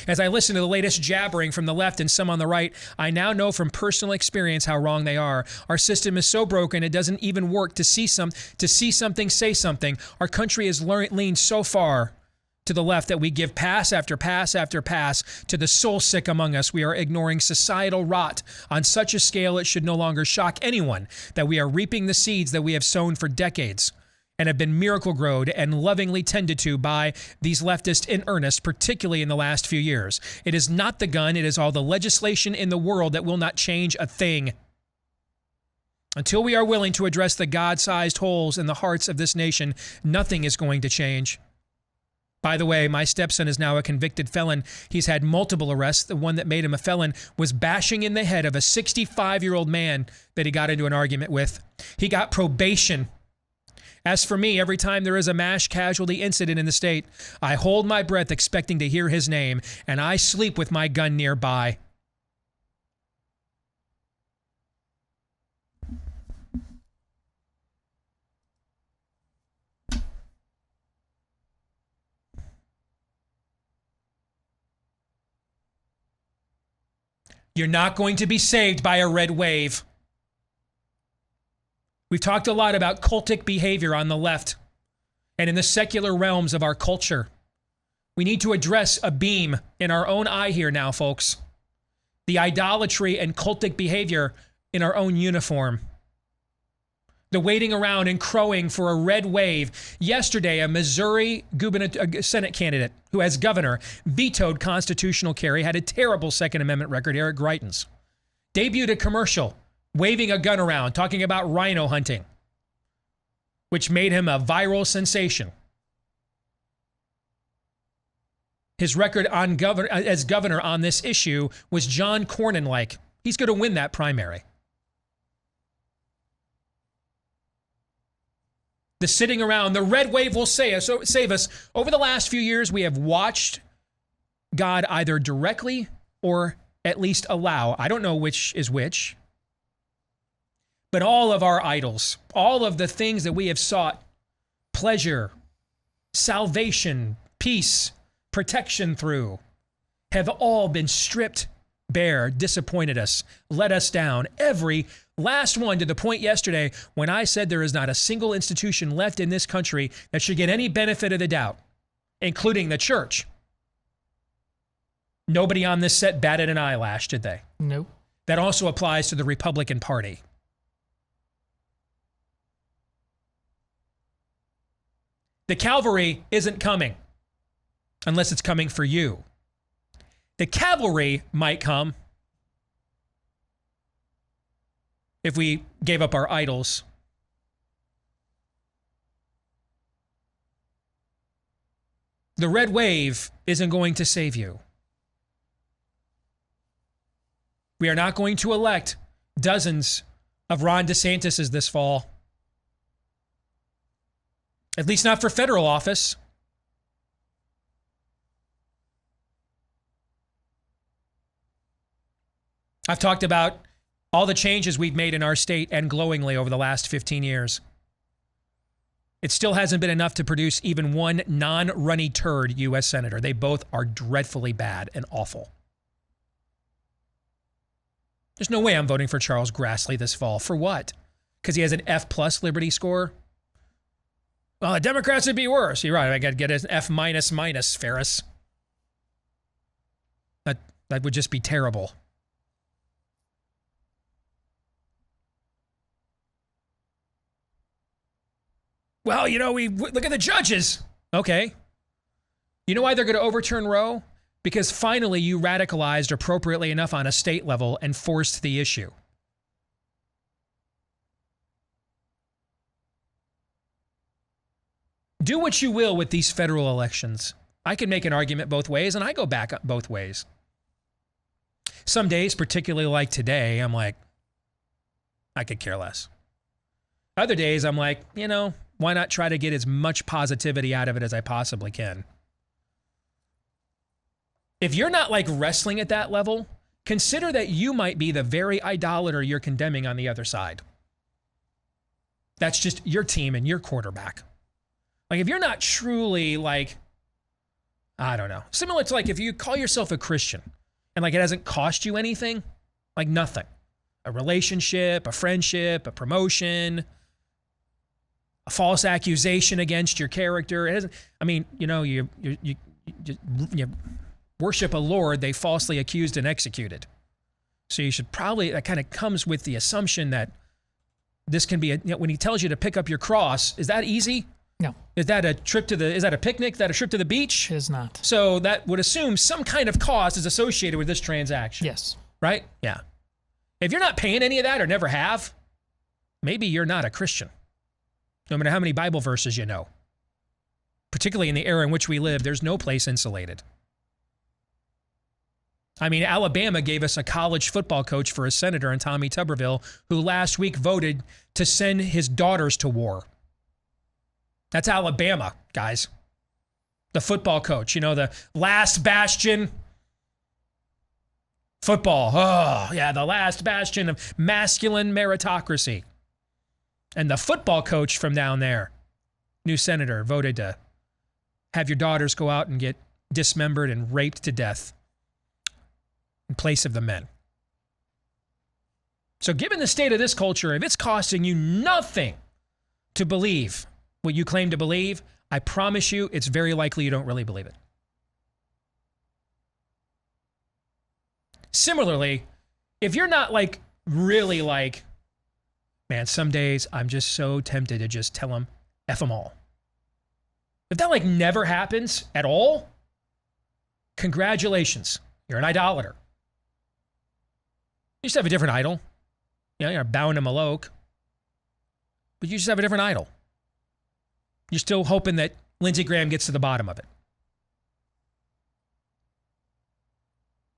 As I listen to the latest jabbering from the left and some on the right, I now know from personal experience how wrong they are. Our system is so broken it doesn't even work to see something, say something. Our country has leaned so far to the left that we give pass after pass after pass to the soul sick among us. We are ignoring societal rot on such a scale it should no longer shock anyone that we are reaping the seeds that we have sown for decades and have been miracle growed and lovingly tended to by these leftists in earnest, particularly in the last few years. It is not the gun, it is all the legislation in the world that will not change a thing. Until we are willing to address the God-sized holes in the hearts of this nation, nothing is going to change. By the way, my stepson is now a convicted felon. He's had multiple arrests. The one that made him a felon was bashing in the head of a 65-year-old man that he got into an argument with. He got probation. As for me, every time there is a mass casualty incident in the state, I hold my breath expecting to hear his name, and I sleep with my gun nearby. You're not going to be saved by a red wave. We've talked a lot about cultic behavior on the left and in the secular realms of our culture. We need to address a beam in our own eye here now, folks. The idolatry and cultic behavior in our own uniform. The waiting around and crowing for a red wave. Yesterday, a Missouri Senate candidate who as governor vetoed constitutional carry, had a terrible Second Amendment record, Eric Greitens, debuted a commercial waving a gun around, talking about rhino hunting, which made him a viral sensation. His record as governor on this issue was John Cornyn-like. He's going to win that primary. The sitting around, the red wave will save us. Over the last few years, we have watched God either directly or at least allow, I don't know which is which, but all of our idols, all of the things that we have sought, pleasure, salvation, peace, protection through, have all been stripped bare, disappointed us, let us down. Every last one, to the point yesterday when I said there is not a single institution left in this country that should get any benefit of the doubt, including the church. Nobody on this set batted an eyelash, did they? Nope. That also applies to the Republican Party. The cavalry isn't coming unless it's coming for you. The cavalry might come if we gave up our idols. The red wave isn't going to save you. We are not going to elect dozens of Ron DeSantis's this fall. At least not for federal office. I've talked about all the changes we've made in our state and glowingly over the last 15 years. It still hasn't been enough to produce even one non-runny turd U.S. senator. They both are dreadfully bad and awful. There's no way I'm voting for Charles Grassley this fall. For what? Because he has an F+ Liberty score? Well, the Democrats would be worse. You're right. I got to get an F-, Ferris. That would just be terrible. Well, we look at the judges. Okay. You know why they're going to overturn Roe? Because finally you radicalized appropriately enough on a state level and forced the issue. Do what you will with these federal elections. I can make an argument both ways, and I go back up both ways. Some days, particularly like today, I'm like, I could care less. Other days, I'm like, why not try to get as much positivity out of it as I possibly can? If you're not like wrestling at that level, consider that you might be the very idolater you're condemning on the other side. That's just your team and your quarterback. Like if you're not truly like, I don't know, similar to like if you call yourself a Christian and like it hasn't cost you anything, like nothing, a relationship, a friendship, a promotion, a false accusation against your character. It hasn't, I mean, you worship a Lord they falsely accused and executed. So you should probably, that kind of comes with the assumption that this can be, when he tells you to pick up your cross, is that easy? No. Is that a picnic? Is that a trip to the beach? It is not. So that would assume some kind of cost is associated with this transaction. Yes. Right? Yeah. If you're not paying any of that or never have, maybe you're not a Christian. No matter how many Bible verses you know. Particularly in the era in which we live, there's no place insulated. I mean, Alabama gave us a college football coach for a senator in Tommy Tuberville who last week voted to send his daughters to war. That's Alabama, guys. The football coach, the last bastion. Football, the last bastion of masculine meritocracy. And the football coach from down there, new senator, voted to have your daughters go out and get dismembered and raped to death in place of the men. So given the state of this culture, if it's costing you nothing to believe what you claim to believe, I promise you it's very likely you don't really believe it. Similarly, if you're not like really like, man, some days I'm just so tempted to just tell them, F them all. If that like never happens at all, congratulations, you're an idolater. You just have a different idol. You're bowing to Moloch, but you just have a different idol. You're still hoping that Lindsey Graham gets to the bottom of it.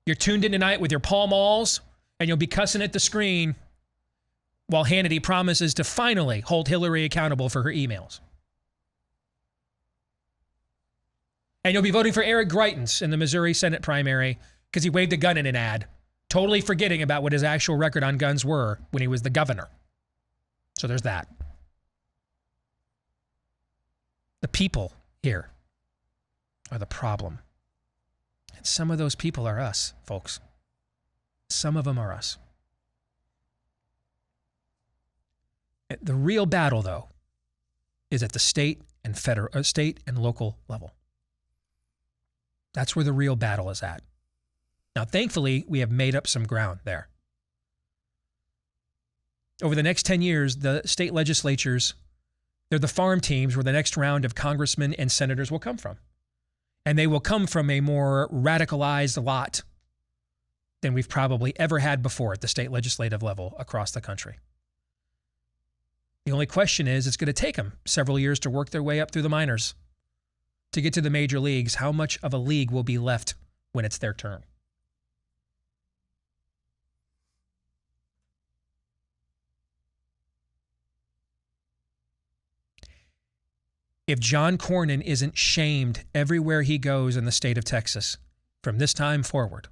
You're tuned in tonight with your Pall Malls, and you'll be cussing at the screen while Hannity promises to finally hold Hillary accountable for her emails. And you'll be voting for Eric Greitens in the Missouri Senate primary because he waved a gun in an ad, totally forgetting about what his actual record on guns were when he was the governor. So there's that. The people here are the problem. And some of those people are us, folks. Some of them are us. The real battle, though, is at the state and local level. That's where the real battle is at. Now, thankfully, we have made up some ground there. over the next 10 years, the state legislatures, they're the farm teams where the next round of congressmen and senators will come from. And they will come from a more radicalized lot than we've probably ever had before at the state legislative level across the country. The only question is, it's going to take them several years to work their way up through the minors to get to the major leagues. How much of a league will be left when it's their turn? If John Cornyn isn't shamed everywhere he goes in the state of Texas from this time forward,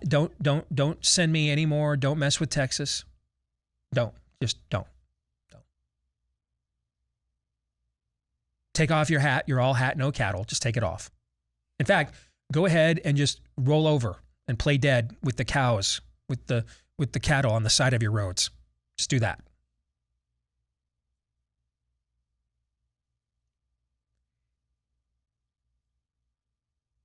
don't send me any more. Don't mess with Texas. Just don't. Take off your hat. You're all hat, no cattle. Just take it off. In fact, go ahead and just roll over and play dead with the cows, with the cattle on the side of your roads. Just do that.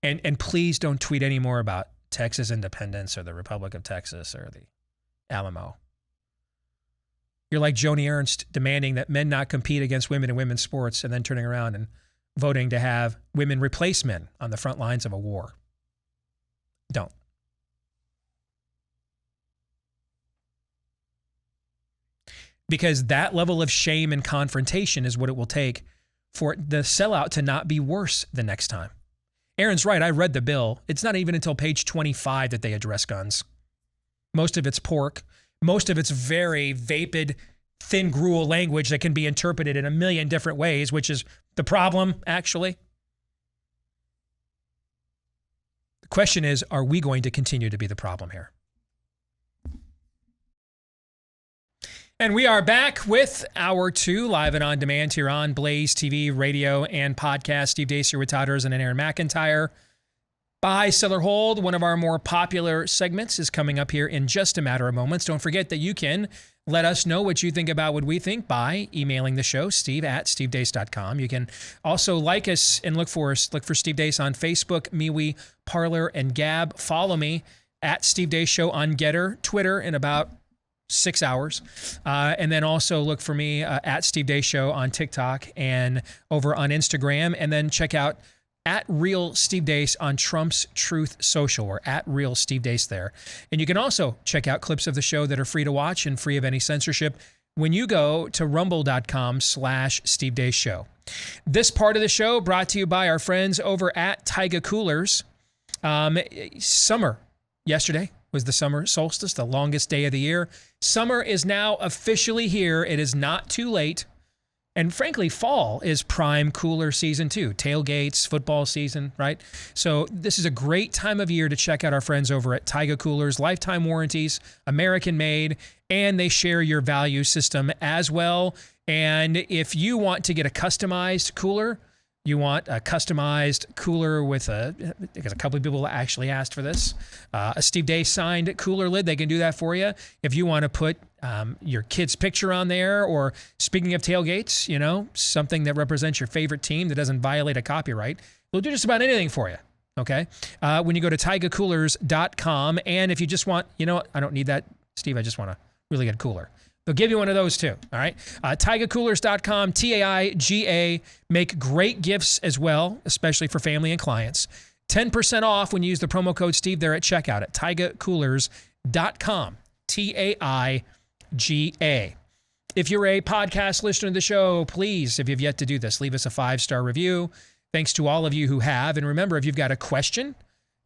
And please don't tweet any more about Texas independence or the Republic of Texas or the Alamo. You're like Joni Ernst demanding that men not compete against women in women's sports and then turning around and voting to have women replace men on the front lines of a war. Don't. Because that level of shame and confrontation is what it will take for the sellout to not be worse the next time. Aaron's right. I read the bill. It's not even until page 25 that they address guns. Most of it's pork. Most of it's very vapid, thin gruel language that can be interpreted in a million different ways, which is the problem, actually. The question is, are we going to continue to be the problem here? And we are back with Hour 2, live and on demand here on Blaze TV, radio, and podcast. Steve Deace here with TRAITORS and Aaron McIntyre. Buy, sell, or hold, one of our more popular segments is coming up here in just a matter of moments. Don't forget that you can let us know what you think about what we think by emailing the show, steve@stevedeace.com. You can also like us and look for Steve Deace on Facebook, MeWe, Parler, and Gab. Follow me at Steve Deace Show on Getter, Twitter in about 6 hours. And then also look for me at Steve Deace Show on TikTok and over on Instagram. And then check out at Real Steve Deace on Trump's Truth Social, or at Real Steve Deace there. And you can also check out clips of the show that are free to watch and free of any censorship when you go to rumble.com/Steve Deace Show. This part of the show brought to you by our friends over at Taiga Coolers. Summer yesterday was the summer solstice, the longest day of the year. Summer is now officially here. It is not too late. And frankly, fall is prime cooler season too. Tailgates, football season, right? So this is a great time of year to check out our friends over at Taiga Coolers. Lifetime warranties, American made, and they share your value system as well. And if you want to get a customized cooler, you want a customized cooler with because a couple of people actually asked for this, a Steve Deace signed cooler lid, they can do that for you. If you want to put your kid's picture on there, or speaking of tailgates, you know, something that represents your favorite team that doesn't violate a copyright, they'll do just about anything for you, okay? When you go to taigacoolers.com, and if you just want, you know what, I don't need that, Steve, I just want a really good cooler. They'll give you one of those too, all right? TaigaCoolers.com, Taiga, make great gifts as well, especially for family and clients. 10% off when you use the promo code Steve there at checkout at TaigaCoolers.com, Taiga. If you're a podcast listener to the show, please, if you've yet to do this, leave us a 5-star review. Thanks to all of you who have. And remember, if you've got a question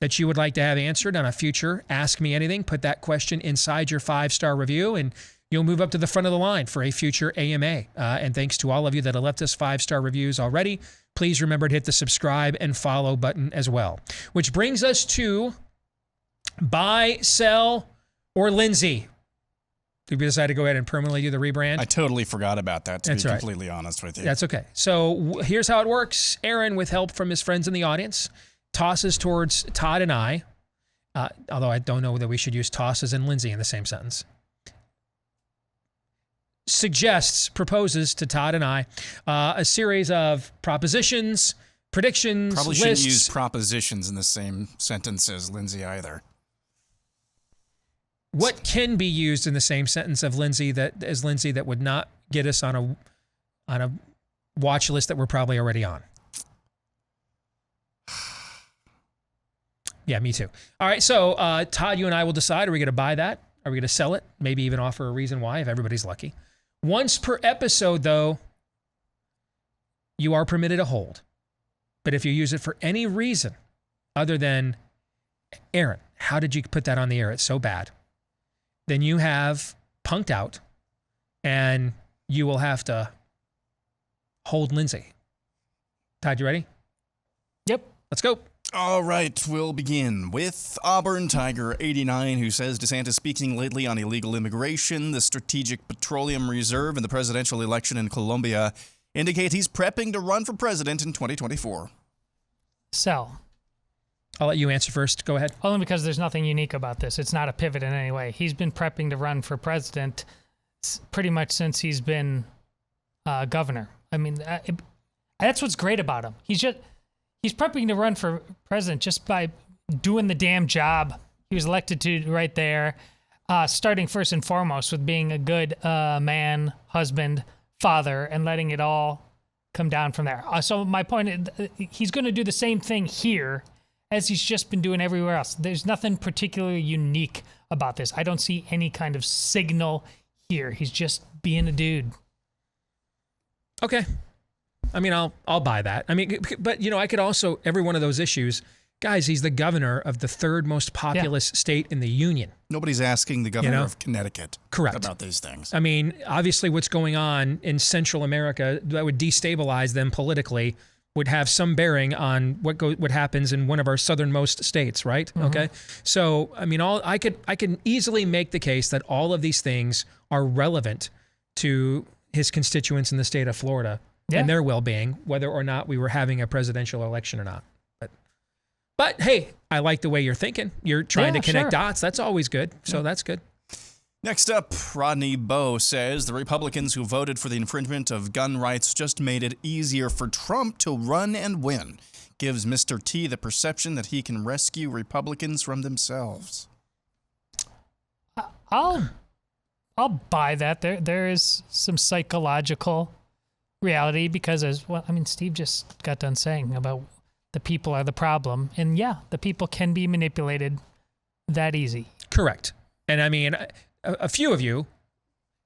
that you would like to have answered on a future Ask Me Anything, put that question inside your 5-star review, and you'll move up to the front of the line for a future AMA. And thanks to all of you that have left us 5-star reviews already. Please remember to hit the subscribe and follow button as well. Which brings us to buy, sell, or Lindsay. Did we decide to go ahead and permanently do the rebrand? I totally forgot about that, to That's be right. completely honest with you. That's okay. So here's how it works. Aaron, with help from his friends in the audience, tosses towards Todd and I, although I don't know that we should use tosses and Lindsay in the same sentence. Proposes to Todd and I a series of propositions, predictions, Probably lists. shouldn't use propositions in the same sentence as Lindsay either. What can be used in the same sentence of Lindsay that would not get us on a watch list that we're probably already on? Yeah, me too. All right, so Todd, you and I will decide. Are we going to buy that? Are we going to sell it? Maybe even offer a reason why if everybody's lucky. Once per episode, though, you are permitted to hold. But if you use it for any reason other than, Aaron, how did you put that on the air? It's so bad. Then you have punked out and you will have to hold Lindsay. Todd, you ready? Yep. Let's go. All right, we'll begin with Auburn Tiger 89, who says DeSantis speaking lately on illegal immigration, the Strategic Petroleum Reserve, and the presidential election in Colombia indicate he's prepping to run for president in 2024. Sell. I'll let you answer first. Go ahead. Only because there's nothing unique about this. It's not a pivot in any way. He's been prepping to run for president pretty much since he's been governor. I mean, that's what's great about him. He's prepping to run for president just by doing the damn job he was elected to right there, starting first and foremost with being a good man, husband, father, and letting it all come down from there. So my point is, he's going to do the same thing here as he's just been doing everywhere else. There's nothing particularly unique about this. I don't see any kind of signal here. He's just being a dude. Okay. I mean, I'll buy that. I mean, but I could also, every one of those issues, guys, he's the governor of the third most populous state in the union. Nobody's asking the governor of Connecticut about these things. I mean, obviously what's going on in Central America that would destabilize them politically would have some bearing on what happens in one of our southernmost states, right? Mm-hmm. Okay. So, I mean, I can easily make the case that all of these things are relevant to his constituents in the state of Florida. Yeah. And their well-being, whether or not we were having a presidential election or not. But hey, I like the way you're thinking. You're trying to connect dots. That's always good. So that's good. Next up, Rodney Bowe says the Republicans who voted for the infringement of gun rights just made it easier for Trump to run and win. Gives Mr. T the perception that he can rescue Republicans from themselves. I'll buy that. There is some psychological reality because Steve just got done saying about the people are the problem. And yeah, the people can be manipulated that easy. Correct. And I mean, a few of you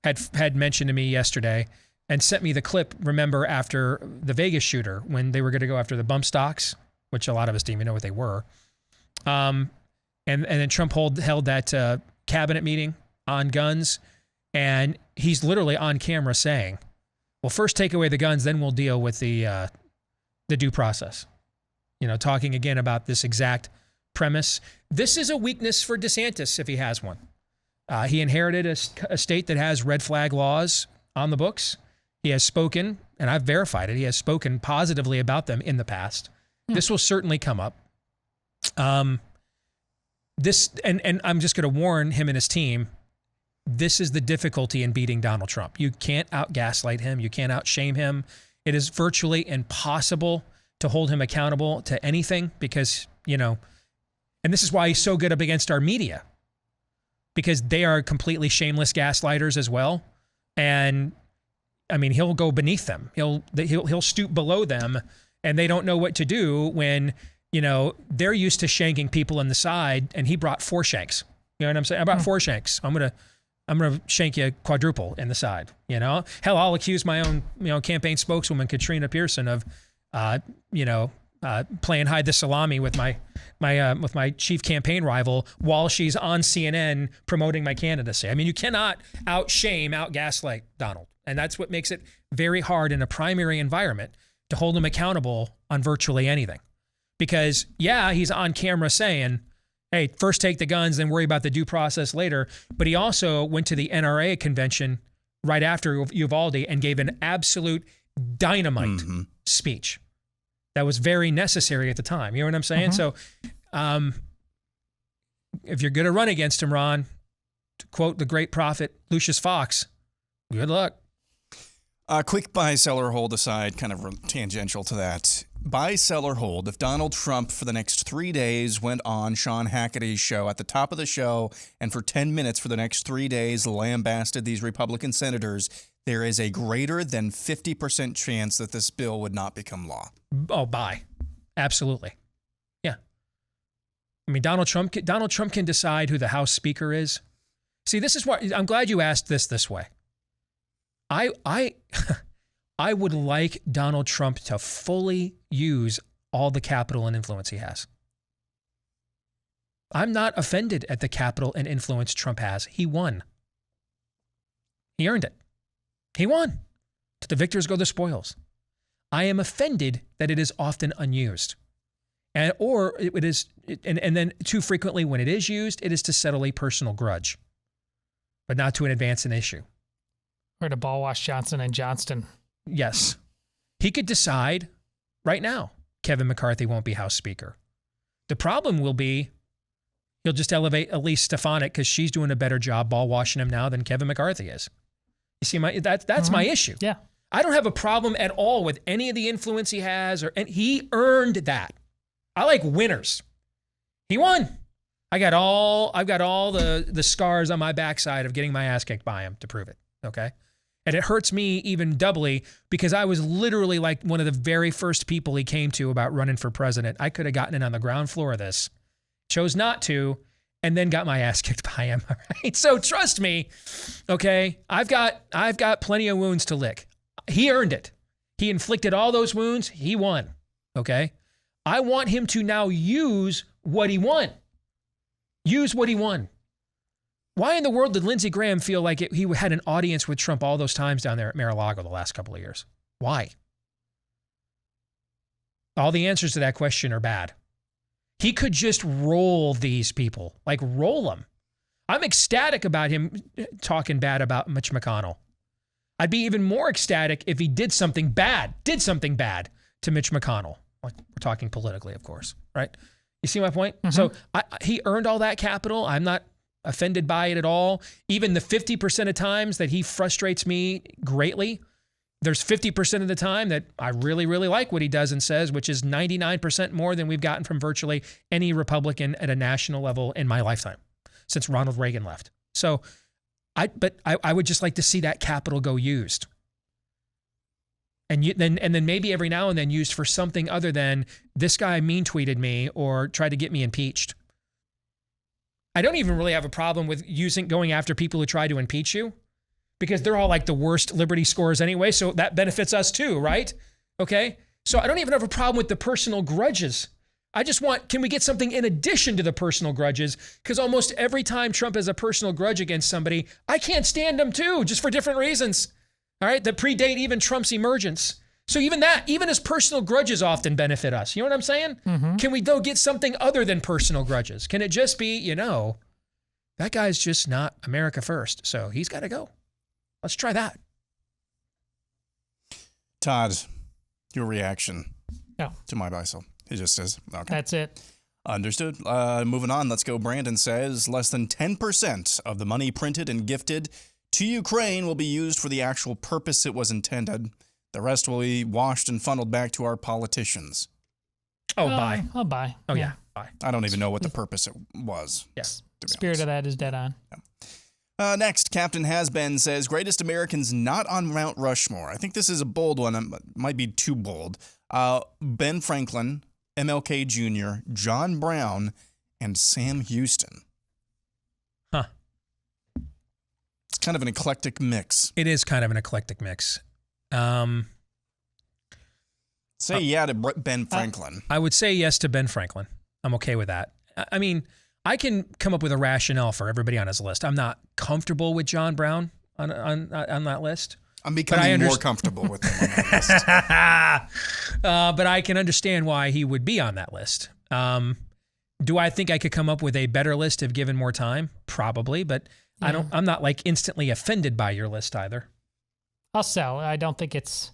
had mentioned to me yesterday and sent me the clip, remember, after the Vegas shooter when they were going to go after the bump stocks, which a lot of us didn't even know what they were. And then Trump held that cabinet meeting on guns, and he's literally on camera saying, well, first take away the guns, then we'll deal with the due process. Talking again about this exact premise. This is a weakness for DeSantis if he has one. He inherited a state that has red flag laws on the books. He has spoken, and I've verified it, he has spoken positively about them in the past. This will certainly come up. And I'm just going to warn him and his team, this is the difficulty in beating Donald Trump. You can't out-gaslight him. You can't out-shame him. It is virtually impossible to hold him accountable to anything because, and this is why he's so good up against our media, because they are completely shameless gaslighters as well. And, I mean, he'll go beneath them. He'll stoop below them, and they don't know what to do when, they're used to shanking people in the side, and he brought 4 shanks. You know what I'm saying? I brought 4 shanks. I'm gonna shank you quadruple in the side, Hell, I'll accuse my own, campaign spokeswoman, Katrina Pearson, of, playing hide the salami with my chief campaign rival while she's on CNN promoting my candidacy. I mean, you cannot out-shame, out-gaslight Donald. And that's what makes it very hard in a primary environment to hold him accountable on virtually anything. Because, he's on camera saying, hey, first take the guns, then worry about the due process later. But he also went to the NRA convention right after Uvalde and gave an absolute dynamite speech that was very necessary at the time. You know what I'm saying? So if you're going to run against him, Ron, to quote the great prophet Lucius Fox, good luck. Quick buy, seller, hold aside, kind of tangential to that. buy, sell, or hold. If Donald Trump for the next 3 days went on Sean Hannity's show at the top of the show and for 10 minutes for the next 3 days lambasted these Republican senators, there is a greater than 50% chance that this bill would not become law. Oh, buy. Absolutely. Yeah. I mean, Donald Trump can decide who the House Speaker is. See, this is what I'm glad you asked this way. I would like Donald Trump to fully use all the capital and influence he has. I'm not offended at the capital and influence Trump has. He won. He earned it. He won. To the victors go the spoils. I am offended that it is often unused. And then too frequently when it is used, it is to settle a personal grudge, but not to advance an issue. Or to ball wash Johnson and Johnston. Yes. He could decide right now Kevin McCarthy won't be House Speaker. The problem will be he'll just elevate Elise Stefanik because she's doing a better job ball washing him now than Kevin McCarthy is. You see, that's my issue. Yeah. I don't have a problem at all with any of the influence he has, and he earned that. I like winners. He won. I've got all the scars on my backside of getting my ass kicked by him to prove it. Okay. And it hurts me even doubly because I was literally like one of the very first people he came to about running for president. I could have gotten in on the ground floor of this, chose not to, and then got my ass kicked by him. All right. So trust me. Okay. I've got plenty of wounds to lick. He earned it. He inflicted all those wounds. He won. Okay. I want him to now use what he won. Use what he won. Why in the world did Lindsey Graham feel like he had an audience with Trump all those times down there at Mar-a-Lago the last couple of years? Why? All the answers to that question are bad. He could just roll these people, like roll them. I'm ecstatic about him talking bad about Mitch McConnell. I'd be even more ecstatic if he did something bad to Mitch McConnell. Like we're talking politically, of course, right? You see my point? Mm-hmm. So he earned all that capital. I'm not offended by it at all. Even the 50% of times that he frustrates me greatly, there's 50% of the time that I really, really like what he does and says, which is 99% more than we've gotten from virtually any Republican at a national level in my lifetime since Ronald Reagan left. So I would just like to see that capital go used. And then maybe every now and then used for something other than this guy mean tweeted me or tried to get me impeached. I don't even really have a problem with going after people who try to impeach you because they're all like the worst Liberty scores anyway. So that benefits us too, right? Okay. So I don't even have a problem with the personal grudges. I just can we get something in addition to the personal grudges? Because almost every time Trump has a personal grudge against somebody, I can't stand them too, just for different reasons. All right. That predate even Trump's emergence. So even his personal grudges often benefit us. You know what I'm saying? Mm-hmm. Can we though get something other than personal grudges? Can it just be, that guy's just not America first. So he's got to go. Let's try that. Todd, your reaction to my buy-sell. He just says, okay. That's it. Understood. Moving on. Let's go. Brandon says less than 10% of the money printed and gifted to Ukraine will be used for the actual purpose it was intended. The rest will be washed and funneled back to our politicians. Oh, bye. I'll buy. Oh, yeah. Bye. I don't even know what the purpose it was. Yes. Spirit of that is dead on. Yeah. Next, Captain Hasbeen says, greatest Americans not on Mount Rushmore. I think this is a bold one. It might be too bold. Ben Franklin, MLK Jr., John Brown, and Sam Houston. Huh. It's kind of an eclectic mix. It is kind of an eclectic mix. Say yeah to Ben Franklin. I would say yes to Ben Franklin. I'm okay with that. I mean, I can come up with a rationale for everybody on his list. I'm not comfortable with John Brown on that list. I'm becoming more comfortable with him on that list. But I can understand why he would be on that list. Do I think I could come up with a better list if given more time? Probably, but yeah. I'm not like instantly offended by your list either. I'll sell. I don't think it's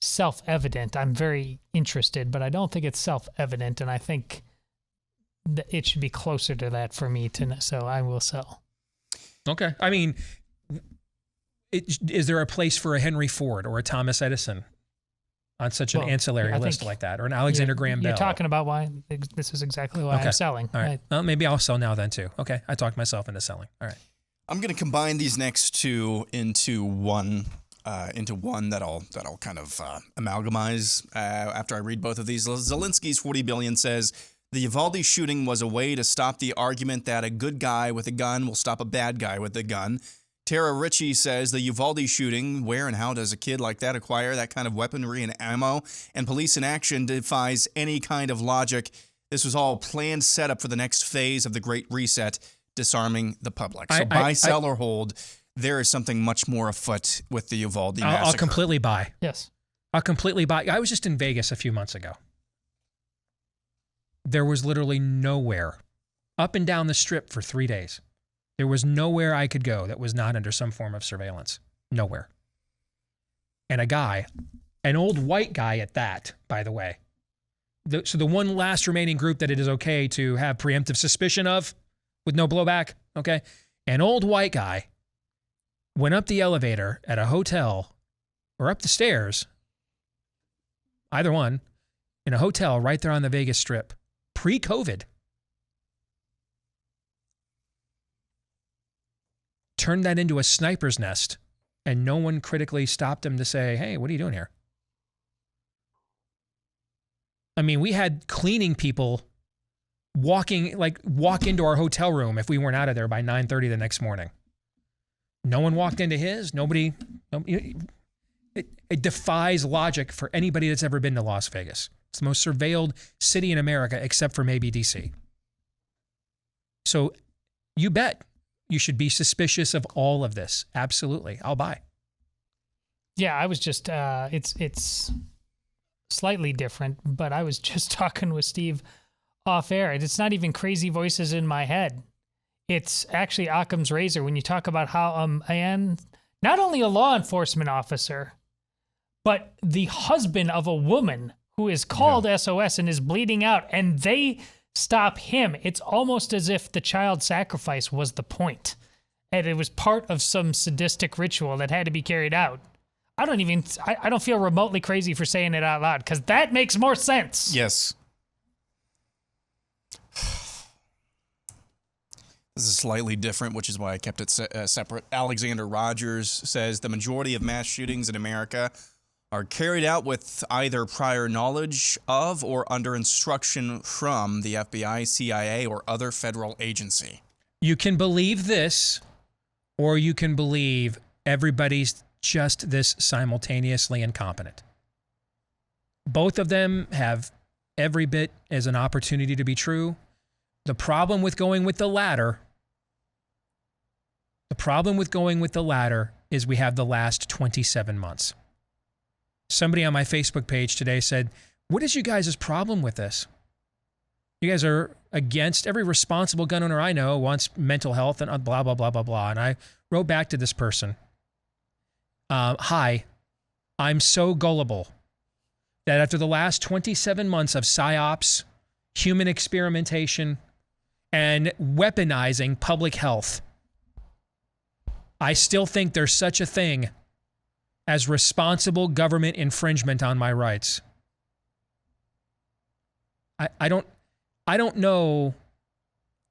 self-evident. I'm very interested, but I don't think it's self-evident, and I think that it should be closer to that for me so I will sell. Okay. I mean, is there a place for a Henry Ford or a Thomas Edison? on such an ancillary I list think like that, or an Alexander Graham Bell. You're talking about why this is exactly why I'm selling. All right. Well, maybe I'll sell now then too. Okay. I talked myself into selling. All right. I'm going to combine these next two into one that'll kind of amalgamize after I read both of these. Zelensky's 40 billion says the Uvalde shooting was a way to stop the argument that a good guy with a gun will stop a bad guy with a gun. Tara Ritchie says the Uvalde shooting, where and how does a kid like that acquire that kind of weaponry and ammo? And police in action defies any kind of logic. This was all planned setup for the next phase of the Great Reset, disarming the public. So buy, sell, or hold. There is something much more afoot with the Uvalde massacre. I'll completely buy. Yes. I'll completely buy. I was just in Vegas a few months ago. There was literally nowhere up and down the strip for 3 days. There was nowhere I could go that was not under some form of surveillance. Nowhere. And a guy, an old white guy at that, by the way. So the one last remaining group that it is okay to have preemptive suspicion of with no blowback, okay? An old white guy went up the elevator at a hotel or up the stairs, either one, in a hotel right there on the Vegas Strip, pre-COVID. Turned that into a sniper's nest, and no one critically stopped him to say, hey, what are you doing here? I mean, we had cleaning people walk into our hotel room if we weren't out of there by 9:30 the next morning. No one walked into his. Nobody. It defies logic for anybody that's ever been to Las Vegas. It's the most surveilled city in America, except for maybe DC. So you bet you should be suspicious of all of this. Absolutely. I'll buy. Yeah, I was just, it's slightly different, but I was just talking with Steve off air. It's not even crazy voices in my head. It's actually Occam's razor when you talk about how I am not only a law enforcement officer, but the husband of a woman who is called SOS and is bleeding out, and they stop him. It's almost as if the child sacrifice was the point, and it was part of some sadistic ritual that had to be carried out. I don't feel remotely crazy for saying it out loud, because that makes more sense. Yes. This is slightly different, which is why I kept it separate. Alexander Rogers says the majority of mass shootings in America are carried out with either prior knowledge of or under instruction from the FBI, CIA, or other federal agency. You can believe this, or you can believe everybody's just this simultaneously incompetent. Both of them have every bit as an opportunity to be true. The problem with going with the latter is we have the last 27 months. Somebody on my Facebook page today said, what is you guys' problem with this? You guys are against, every responsible gun owner I know wants mental health and blah, blah, blah, blah, blah. And I wrote back to this person, hi, I'm so gullible that after the last 27 months of psyops, human experimentation, and weaponizing public health, I still think there's such a thing as responsible government infringement on my rights. I don't know.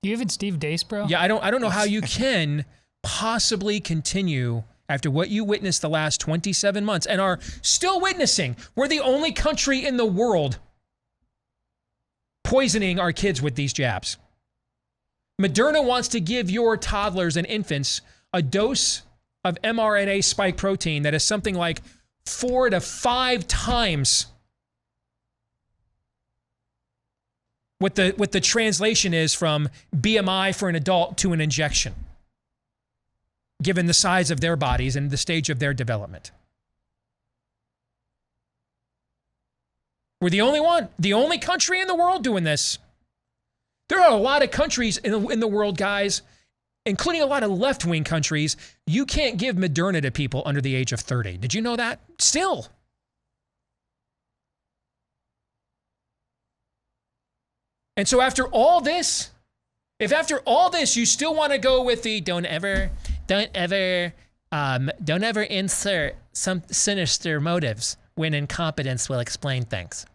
You even Steve Deace, bro? Yeah, I don't know how you can possibly continue after what you witnessed the last 27 months and are still witnessing. We're the only country in the world poisoning our kids with these jabs. Moderna wants to give your toddlers and infants a dose of mRNA spike protein that is something like 4 to 5 times what the translation is from BMI for an adult to an injection, given the size of their bodies and the stage of their development. We're the only country in the world doing this. There are a lot of countries in the world, guys, including a lot of left-wing countries. You can't give Moderna to people under the age of 30. Did you know that? Still. And so after all this, if after all this you still want to go with the don't ever insert some sinister motives when incompetence will explain things.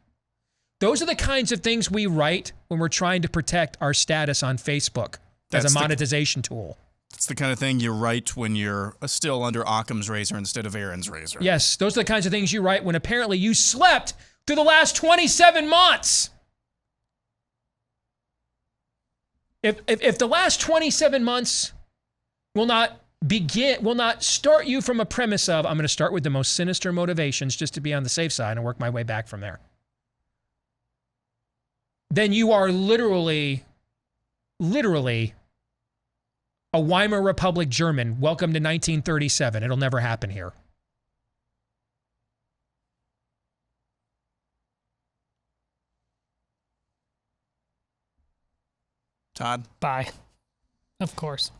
Those are the kinds of things we write when we're trying to protect our status on Facebook as a monetization tool. It's the kind of thing you write when you're still under Occam's razor instead of Aaron's razor. Yes, those are the kinds of things you write when apparently you slept through the last 27 months. If the last 27 months will not start you from a premise of, I'm going to start with the most sinister motivations just to be on the safe side and work my way back from there, then you are literally a Weimar Republic German. Welcome to 1937. It'll never happen here. Todd? Bye. Of course.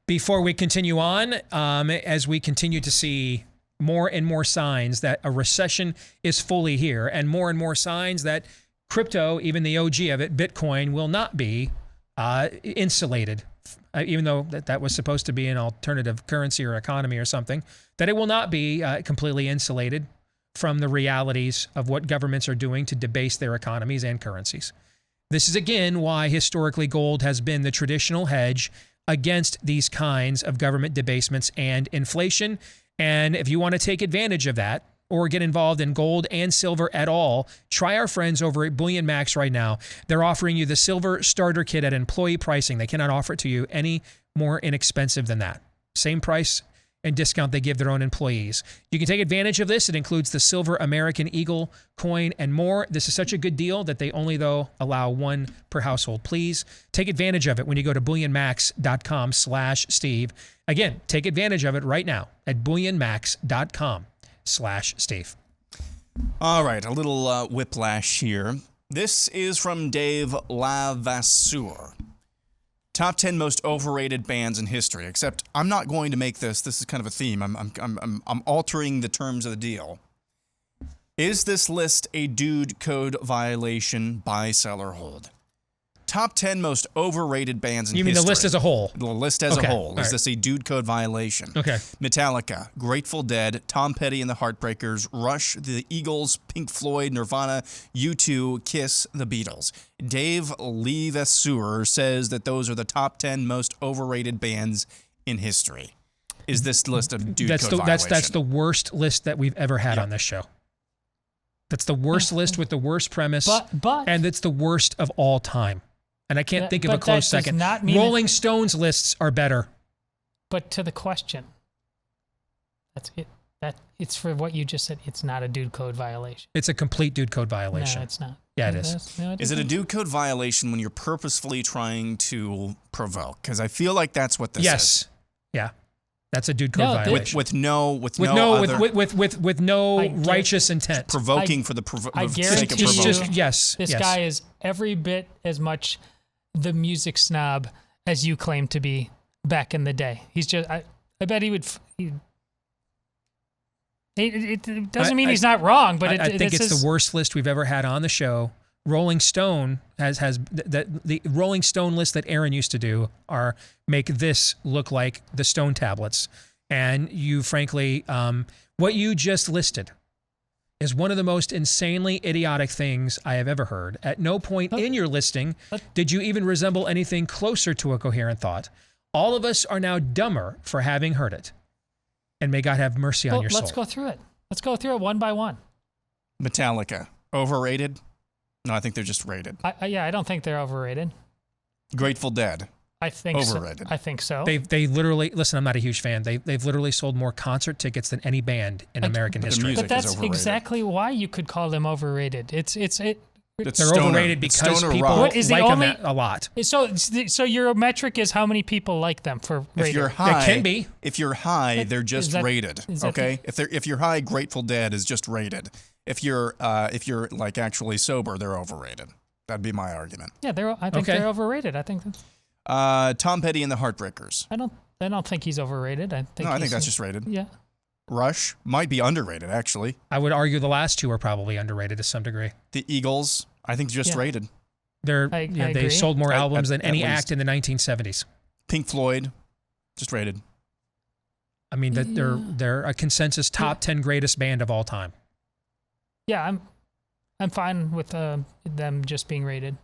Before we continue on, as we continue to see more and more signs that a recession is fully here, and more signs that crypto, even the OG of it, Bitcoin, will not be insulated, even though that was supposed to be an alternative currency or economy or something, that it will not be completely insulated from the realities of what governments are doing to debase their economies and currencies. This is, again, why historically gold has been the traditional hedge against these kinds of government debasements and inflation. And if you want to take advantage of that or get involved in gold and silver at all, try our friends over at Bullion Max right now. They're offering you the silver starter kit at employee pricing. They cannot offer it to you any more inexpensive than that. Same price and discount they give their own employees. You can take advantage of this. It includes the silver American Eagle coin and more. This is such a good deal that they only, though, allow one per household. Please take advantage of it when you go to bullionmax.com/Steve. Again, take advantage of it right now at bullionmax.com/Steve. All right, a little whiplash here. This is from Dave Lavasseur. Top 10 most overrated bands in history. Except I'm not going to make this. This is kind of a theme. I'm altering the terms of the deal. Is this list a dude code violation? Buy, sell, or hold? Top 10 most overrated bands in history. You mean the list as a whole? The list as a whole. Is this a dude code violation? Okay. Metallica, Grateful Dead, Tom Petty and the Heartbreakers, Rush, the Eagles, Pink Floyd, Nirvana, U2, Kiss, the Beatles. Dave Levasseur says that those are the top 10 most overrated bands in history. Is this list a dude code violation? That's the worst list that we've ever had on this show. That's the worst list with the worst premise, and it's the worst of all time. And I can't think of a close second. Rolling Stones lists are better. But to the question, that's it. It's for what you just said. It's not a dude code violation. It's a complete dude code violation. No, it's not. Yeah, it is. No, is it a dude code violation when you're purposefully trying to provoke? Because I feel like that's what this is. Yes. Yeah. That's a dude code violation. With no righteous intent. Provoking for the sake of provoking. This guy is every bit as much the music snob as you claim to be back in the day. He's just, I bet he would. It doesn't mean he's not wrong, but I think it's the worst list we've ever had on the show. Rolling Stone has the Rolling Stone list that Aaron used to do make this look like the Stone tablets. And you, frankly, what you just listed is one of the most insanely idiotic things I have ever heard. At no point in your listing did you even resemble anything closer to a coherent thought. All of us are now dumber for having heard it. And may God have mercy on your soul. Let's go through it. Let's go through it one by one. Metallica, overrated? No, I think they're just rated. I don't think they're overrated. Grateful Dead. I think overrated. I think so. They literally, listen, I'm not a huge fan. They've literally sold more concert tickets than any band in American history. But that's exactly why you could call them overrated. They're overrated because people like them a lot. So your metric is how many people like them for rated. If you're high, it can be. If you're high, they're just rated. Okay. If you're high, Grateful Dead is just rated. If you're like actually sober, they're overrated. That'd be my argument. Yeah, I think they're overrated. I think that's. Tom Petty and the Heartbreakers. I don't think he's overrated. I think that's just rated. Yeah. Rush might be underrated, actually. I would argue the last two are probably underrated to some degree. The Eagles, I think, just rated. They sold more albums than any act in the 1970s. Pink Floyd, just rated. I mean, that they're a consensus top 10 greatest band of all time. Yeah, I'm fine with them just being rated.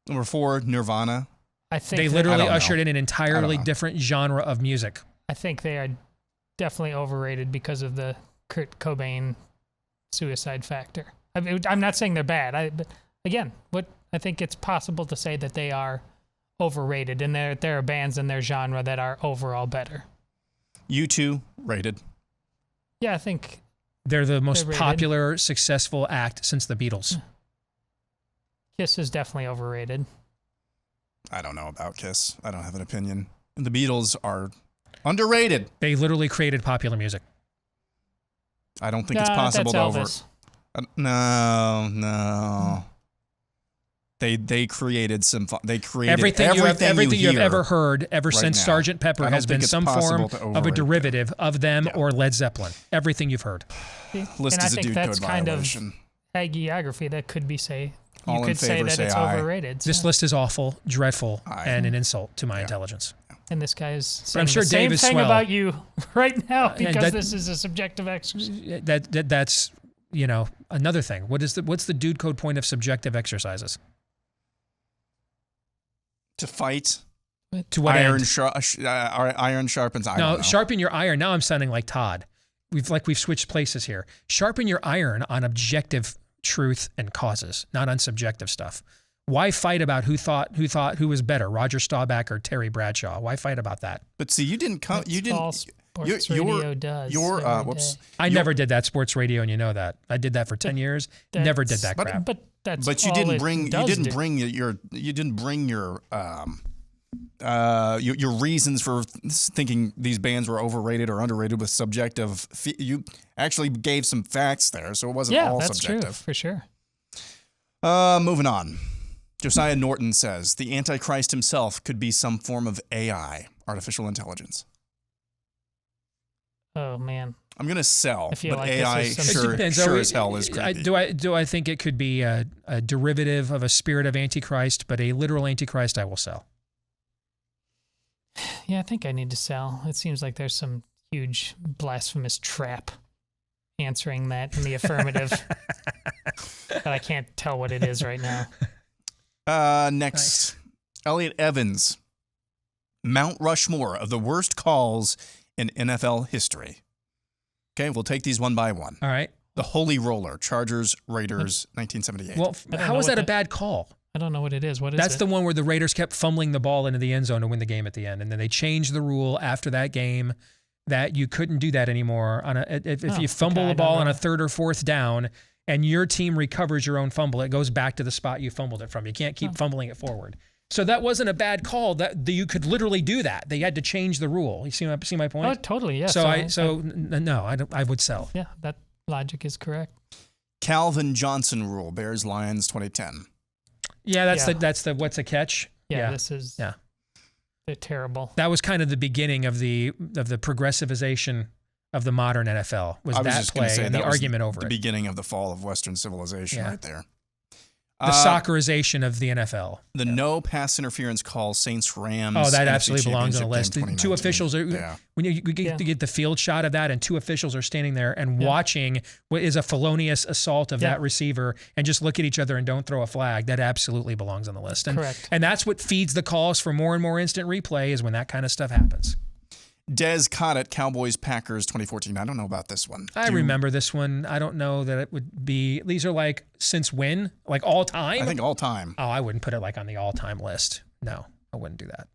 Number 4, Nirvana. I think They literally I don't ushered know. in an entirely different genre of music. I think they are definitely overrated because of the Kurt Cobain suicide factor. I mean, I'm not saying they're bad. But again, I think it's possible to say that they are overrated, and there are bands in their genre that are overall better. U2, rated. Yeah, I think They're the most rated. popular, successful act since the Beatles. Kiss is definitely overrated. I don't know about Kiss. I don't have an opinion. And the Beatles are underrated. They literally created popular music. I don't think it's possible that's to Elvis. No. They created some. They created Everything you have hear ever heard ever right since now. Sgt. Pepper I don't has been think it's some possible form to of a overrate derivative of them Yeah. or Led Zeppelin. Everything you've heard. List And I is a think dude that's code kind violation. of hagiography that could be you All in could say favor, that say it's aye. overrated. This so- list is awful, dreadful, Aye. and an insult to my intelligence. and this guy is I'm saying sure the same Dave is thing swell. about you right now because that- this is a subjective exercise. That's another thing. What's the dude code point of subjective exercises? To fight, To what iron, end? iron sharpens iron. No, sharpen your iron. Now I'm sounding like Todd. We've switched places here. Sharpen your iron on objective truth and causes, not on subjective stuff. Why fight about who was better, Roger Staubach or Terry Bradshaw? Why fight about that? But see, you didn't come. You didn't. All sports radio does. every Whoops. day. I never did that sports radio, and you know that. I did that for 10 years. Never did that crap. But that's But you all didn't it bring. You does didn't do. bring your reasons for thinking these bands were overrated or underrated with subjective. You actually gave some facts there, so it wasn't all that's subjective. true for sure. Moving on. Josiah Norton says the Antichrist himself could be some form of AI, artificial intelligence. Oh man, I'm gonna sell, I feel but like this AI is some- sure, It depends. sure Are we- as hell is creepy. Do I think it could be a derivative of a spirit of Antichrist, but a literal Antichrist I will sell. yeah, I think I need to sell. It seems like there's some huge blasphemous trap answering that in the affirmative, but I can't tell what it is right now. Next, Elliot Evans, Mount Rushmore of the worst calls in NFL history. Okay, we'll take these one by one. All right. The Holy Roller, Chargers, Raiders, 1978. Well, I don't how know is what that a that- bad call? I don't know what it is. What is That's it? the one where the Raiders kept fumbling the ball into the end zone to win the game at the end, and then they changed the rule after that game that you couldn't do that anymore. If you fumble okay, the I ball don't on a know. third or fourth down, and your team recovers your own fumble, it goes back to the spot you fumbled it from. You can't keep fumbling it forward. So that wasn't a bad call. That you could literally do that. They had to change the rule. You see my point? Oh, totally. Yeah. No, I would sell. Yeah, that logic is correct. Calvin Johnson rule, Bears, Lions, 2010. Yeah, that's Yeah. the what's a catch? Yeah, this is. Yeah. They're terrible. That was kind of the beginning of the progressivization of the modern NFL. Was I was that just going play to say and that the was argument over the it? beginning of the fall of Western civilization Yeah. right there. The soccerization of the NFL. The no pass interference call, Saints Rams. Oh, that NFC absolutely belongs on the list. Championship game Two 2019. officials are Yeah. when you get the field shot of that, and two officials are standing there and watching what is a felonious assault of that receiver, and just look at each other and don't throw a flag. That absolutely belongs on the list. And, Correct. And that's what feeds the calls for more and more instant replay is when that kind of stuff happens. Des Cottet, Cowboys, Packers, 2014. I don't know about this one. I remember this one. I don't know that it would be. These are like since when? Like all time? I think all time. Oh, I wouldn't put it like on the all-time list. No, I wouldn't do that.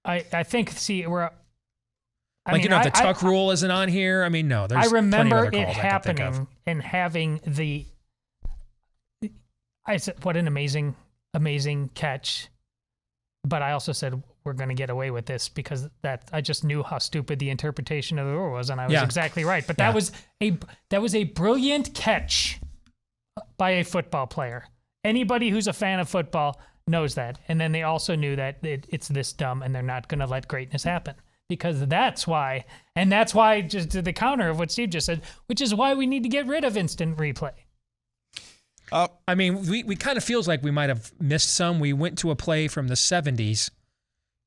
I think. See, we're. The tuck rule isn't on here. I mean, no. There's I remember plenty of other it calls I can think of. happening and having the. I said, "What an amazing catch," but I also said we're going to get away with this because I just knew how stupid the interpretation of the rule was, and I was exactly right. But that was a brilliant catch by a football player. Anybody who's a fan of football knows that, and then they also knew that it's this dumb, and they're not going to let greatness happen. Because that's why just to the counter of what Steve just said, which is why we need to get rid of instant replay. I mean, we kind of feels like we might have missed some. We went to a play from the 70s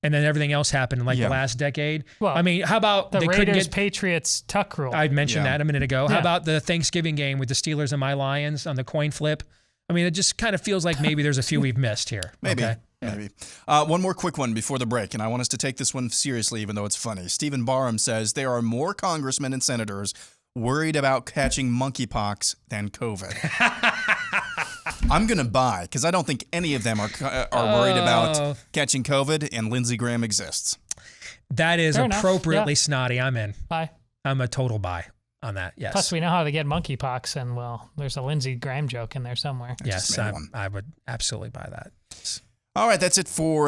and then everything else happened in like Yeah. the last decade. Well, I mean, how about The they couldn't Raiders get? Patriots tuck rule. I mentioned Yeah. that a minute ago. How Yeah. about the Thanksgiving game with the Steelers and my Lions on the coin flip? I mean, it just kind of feels like maybe there's a few we've missed here. Maybe. Okay? Maybe. One more quick one before the break, and I want us to take this one seriously, even though it's funny. Stephen Barham says there are more congressmen and senators worried about catching monkeypox than COVID. I'm going to buy, because I don't think any of them are worried about catching COVID, and Lindsey Graham exists. That is Fair enough. appropriately Yeah. snotty. I'm in. Bye. I'm a total buy on that. Yes. Plus, we know how to get monkeypox, and well, there's a Lindsey Graham joke in there somewhere. yes, just made one. I would absolutely buy that. All right, that's it for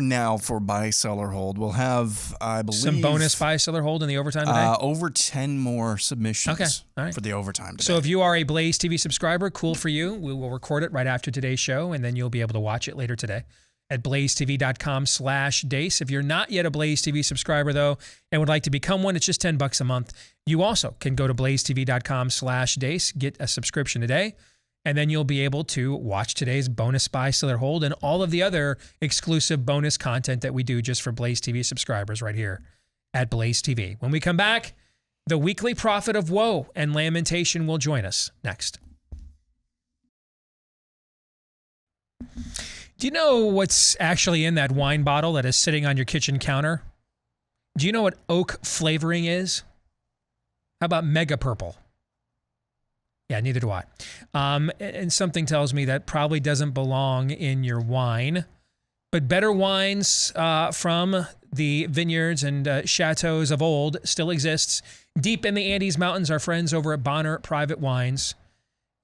now for buy, sell, or hold. We'll have, I believe, Some bonus buy, sell, or hold in the overtime today. over 10 more submissions Okay, all right. for the overtime today. So if you are a Blaze TV subscriber, cool for you. We will record it right after today's show, and then you'll be able to watch it later today at blazetv.com/Deace. If you're not yet a Blaze TV subscriber, though, and would like to become one, it's just $10 a month. You also can go to blazetv.com/Deace, get a subscription today, and then you'll be able to watch today's bonus buy, sell, or hold, and all of the other exclusive bonus content that we do just for Blaze TV subscribers right here at Blaze TV. When we come back, the weekly prophet of woe and lamentation will join us next. Do you know what's actually in that wine bottle that is sitting on your kitchen counter? Do you know what oak flavoring is? How about mega purple? Yeah, neither do I. And something tells me that probably doesn't belong in your wine. But better wines from the vineyards and chateaus of old still exists. Deep in the Andes Mountains, our friends over at Bonner Private Wines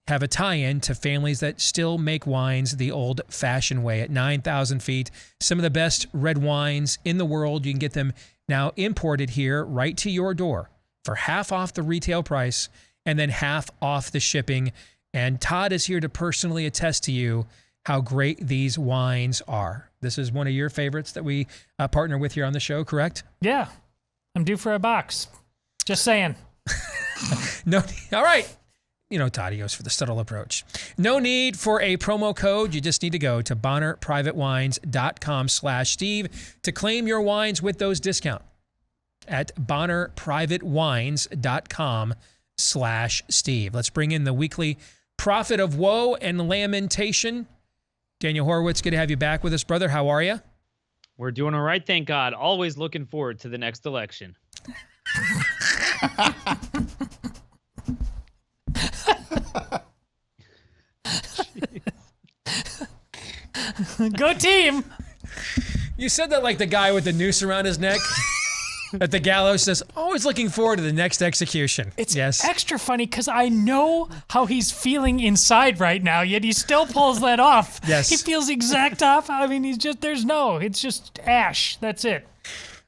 have a tie-in to families that still make wines the old-fashioned way at 9,000 feet. Some of the best red wines in the world. You can get them now imported here right to your door for half off the retail price and then half off the shipping. And Todd is here to personally attest to you how great these wines are. This is one of your favorites that we partner with here on the show, correct? Yeah, I'm due for a box. Just saying. No, all right. You know, Todd goes for the subtle approach. No need for a promo code. You just need to go to bonnerprivatewines.com/Steve to claim your wines with those discounts at bonnerprivatewines.com/Steve. Let's bring in the weekly prophet of woe and lamentation. Daniel Horowitz, good to have you back with us, brother. How are you? We're doing all right, thank God. Always looking forward to the next election. Go team! You said that like the guy with the noose around his neck at the gallows says, always looking forward to the next execution. It's yes. extra funny because I know how he's feeling inside right now, yet he still pulls that off. Yes. He feels the exact off. I mean, it's just ash. That's it.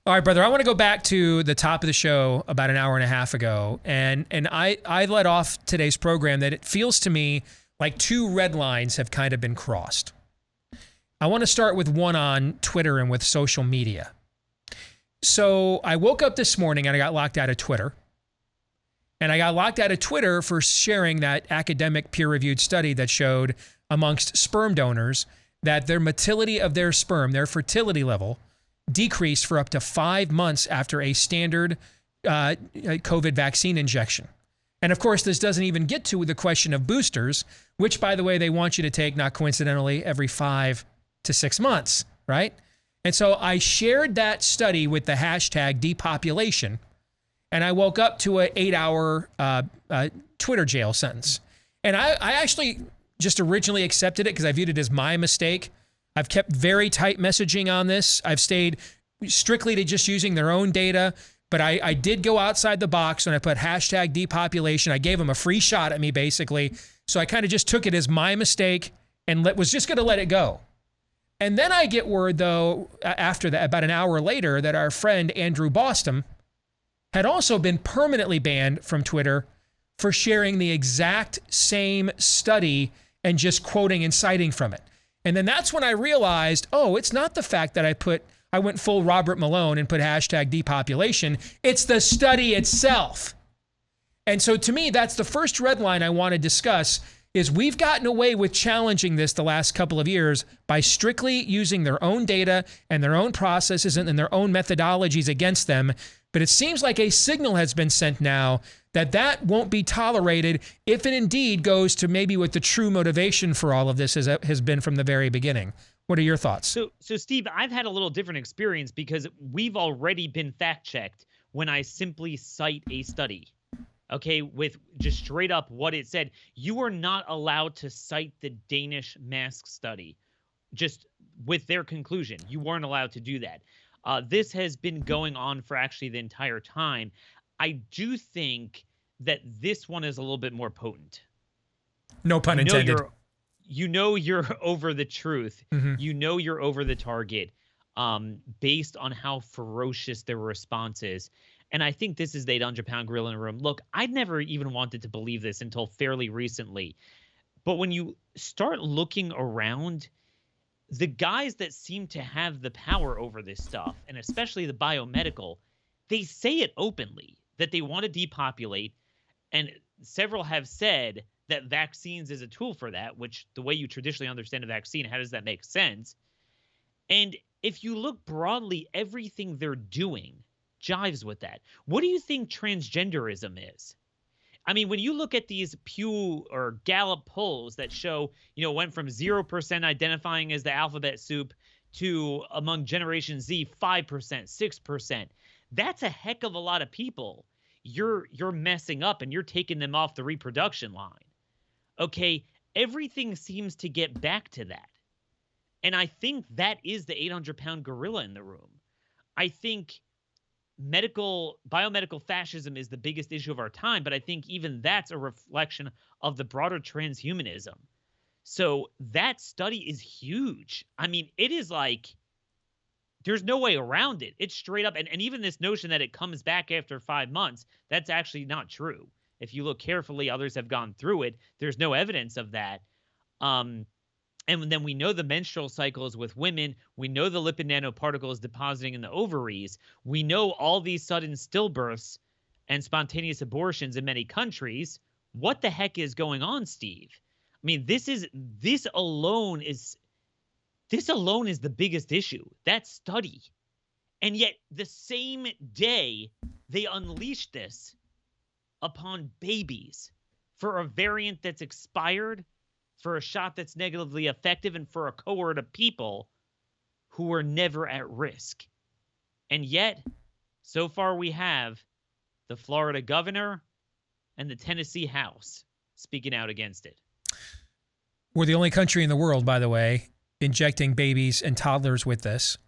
All right, brother, I want to go back to the top of the show about an hour and a half ago. And I let off today's program that it feels to me like two red lines have kind of been crossed. I want to start with one on Twitter and with social media. So I woke up this morning and I got locked out of Twitter. And I got locked out of Twitter for sharing that academic peer-reviewed study that showed amongst sperm donors that their motility of their sperm, their fertility level, decreased for up to 5 months after a standard COVID vaccine injection. And of course, this doesn't even get to the question of boosters, which, by the way, they want you to take, not coincidentally, every 5 to 6 months, right? And so I shared that study with the hashtag depopulation, and I woke up to an 8-hour Twitter jail sentence. And I actually just originally accepted it because I viewed it as my mistake. I've kept very tight messaging on this. I've stayed strictly to just using their own data, but I did go outside the box when I put hashtag depopulation. I gave them a free shot at me, basically. So I kind of just took it as my mistake and was just going to let it go. And then I get word, though, after that, about an hour later, that our friend Andrew Boston had also been permanently banned from Twitter for sharing the exact same study and just quoting and citing from it. And then that's when I realized, oh, it's not the fact that I went full Robert Malone and put hashtag depopulation. It's the study itself. And so to me, that's the first red line I want to discuss. is we've gotten away with challenging this the last couple of years by strictly using their own data and their own processes and their own methodologies against them. But it seems like a signal has been sent now that that won't be tolerated if it indeed goes to maybe what the true motivation for all of this has been from the very beginning. What are your thoughts? So Steve, I've had a little different experience because we've already been fact-checked when I simply cite a study, okay, with just straight up what it said. You are not allowed to cite the Danish mask study just with their conclusion. You weren't allowed to do that. This has been going on for actually the entire time. I do think that this one is a little bit more potent. No pun intended. You know you're over the truth. Mm-hmm. You know you're over the target based on how ferocious their response is. And I think this is the 800-pound gorilla in the room. Look, I'd never even wanted to believe this until fairly recently. But when you start looking around, the guys that seem to have the power over this stuff, and especially the biomedical, they say it openly that they want to depopulate. And several have said that vaccines is a tool for that, which the way you traditionally understand a vaccine, how does that make sense? And if you look broadly, everything they're doing jives with that. What do you think transgenderism is? I mean, when you look at these Pew or Gallup polls that show, went from 0% identifying as the alphabet soup to among Generation Z, 5%, 6%, that's a heck of a lot of people you're messing up and you're taking them off the reproduction line. Okay, everything seems to get back to that. And I think that is the 800-pound gorilla in the room. I think biomedical fascism is the biggest issue of our time, but I think even that's a reflection of the broader transhumanism. So that study is huge. I mean, it is like, there's no way around it. It's straight up. And even this notion that it comes back after 5 months, that's actually not true. If you look carefully, others have gone through it. There's no evidence of that. And then we know the menstrual cycles with women. We know the lipid nanoparticles depositing in the ovaries. We know all these sudden stillbirths and spontaneous abortions in many countries. What the heck is going on, Steve? I mean, this alone is the biggest issue, that study. And yet the same day they unleashed this upon babies for a variant that's expired, for a shot that's negatively effective, and for a cohort of people who were never at risk. And yet, so far we have the Florida governor and the Tennessee House speaking out against it. We're the only country in the world, by the way, injecting babies and toddlers with this.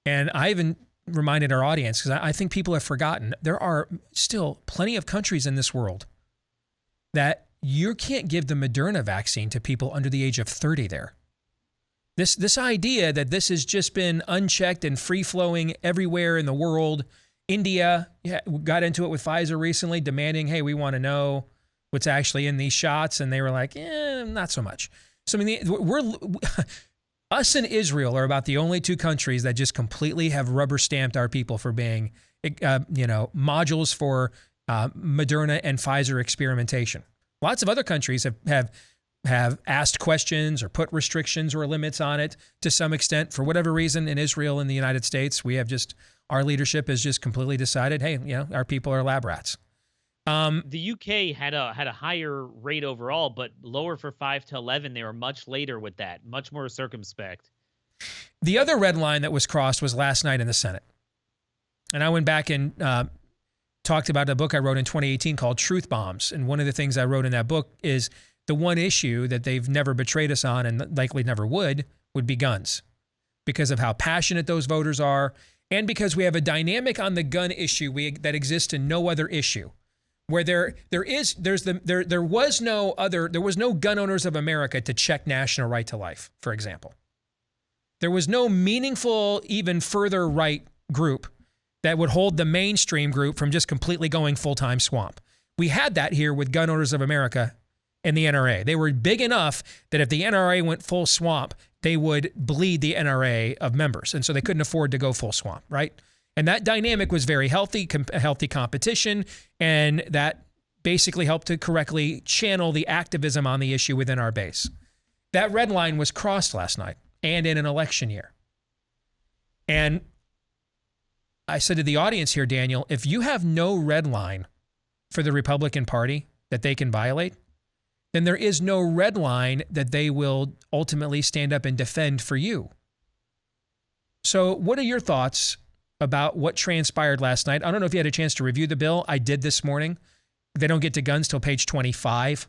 And I even reminded our audience, because I think people have forgotten, there are still plenty of countries in this world that you can't give the Moderna vaccine to people under the age of 30 there. This idea that this has just been unchecked and free-flowing everywhere in the world. India got into it with Pfizer recently, demanding, hey, we want to know what's actually in these shots. And they were like, not so much. So, I mean, us and Israel are about the only two countries that just completely have rubber stamped our people for being, modules for Moderna and Pfizer experimentation. Lots of other countries have asked questions or put restrictions or limits on it to some extent. For whatever reason, in Israel and the United States, our leadership has just completely decided, hey, our people are lab rats. The UK had a higher rate overall, but lower for 5 to 11. They were much later with that, much more circumspect. The other red line that was crossed was last night in the Senate. And I went back and talked about a book I wrote in 2018 called Truth Bombs. And one of the things I wrote in that book is the one issue that they've never betrayed us on and likely never would be guns, because of how passionate those voters are, and because we have a dynamic on the gun issue that exists in no other issue. Where there was no gun owners of America to check national right to life, for example. There was no meaningful, even further right group that would hold the mainstream group from just completely going full-time swamp. We had that here with Gun Owners of America and the NRA. They were big enough that if the NRA went full swamp, they would bleed the NRA of members. And so they couldn't afford to go full swamp, right? And that dynamic was very healthy, healthy competition, and that basically help to correctly channel the activism on the issue within our base. That red line was crossed last night and in an election year. And I said to the audience here, Daniel, if you have no red line for the Republican Party that they can violate, then there is no red line that they will ultimately stand up and defend for you. So what are your thoughts about what transpired last night? I don't know if you had a chance to review the bill. I did this morning. They don't get to guns till page 25.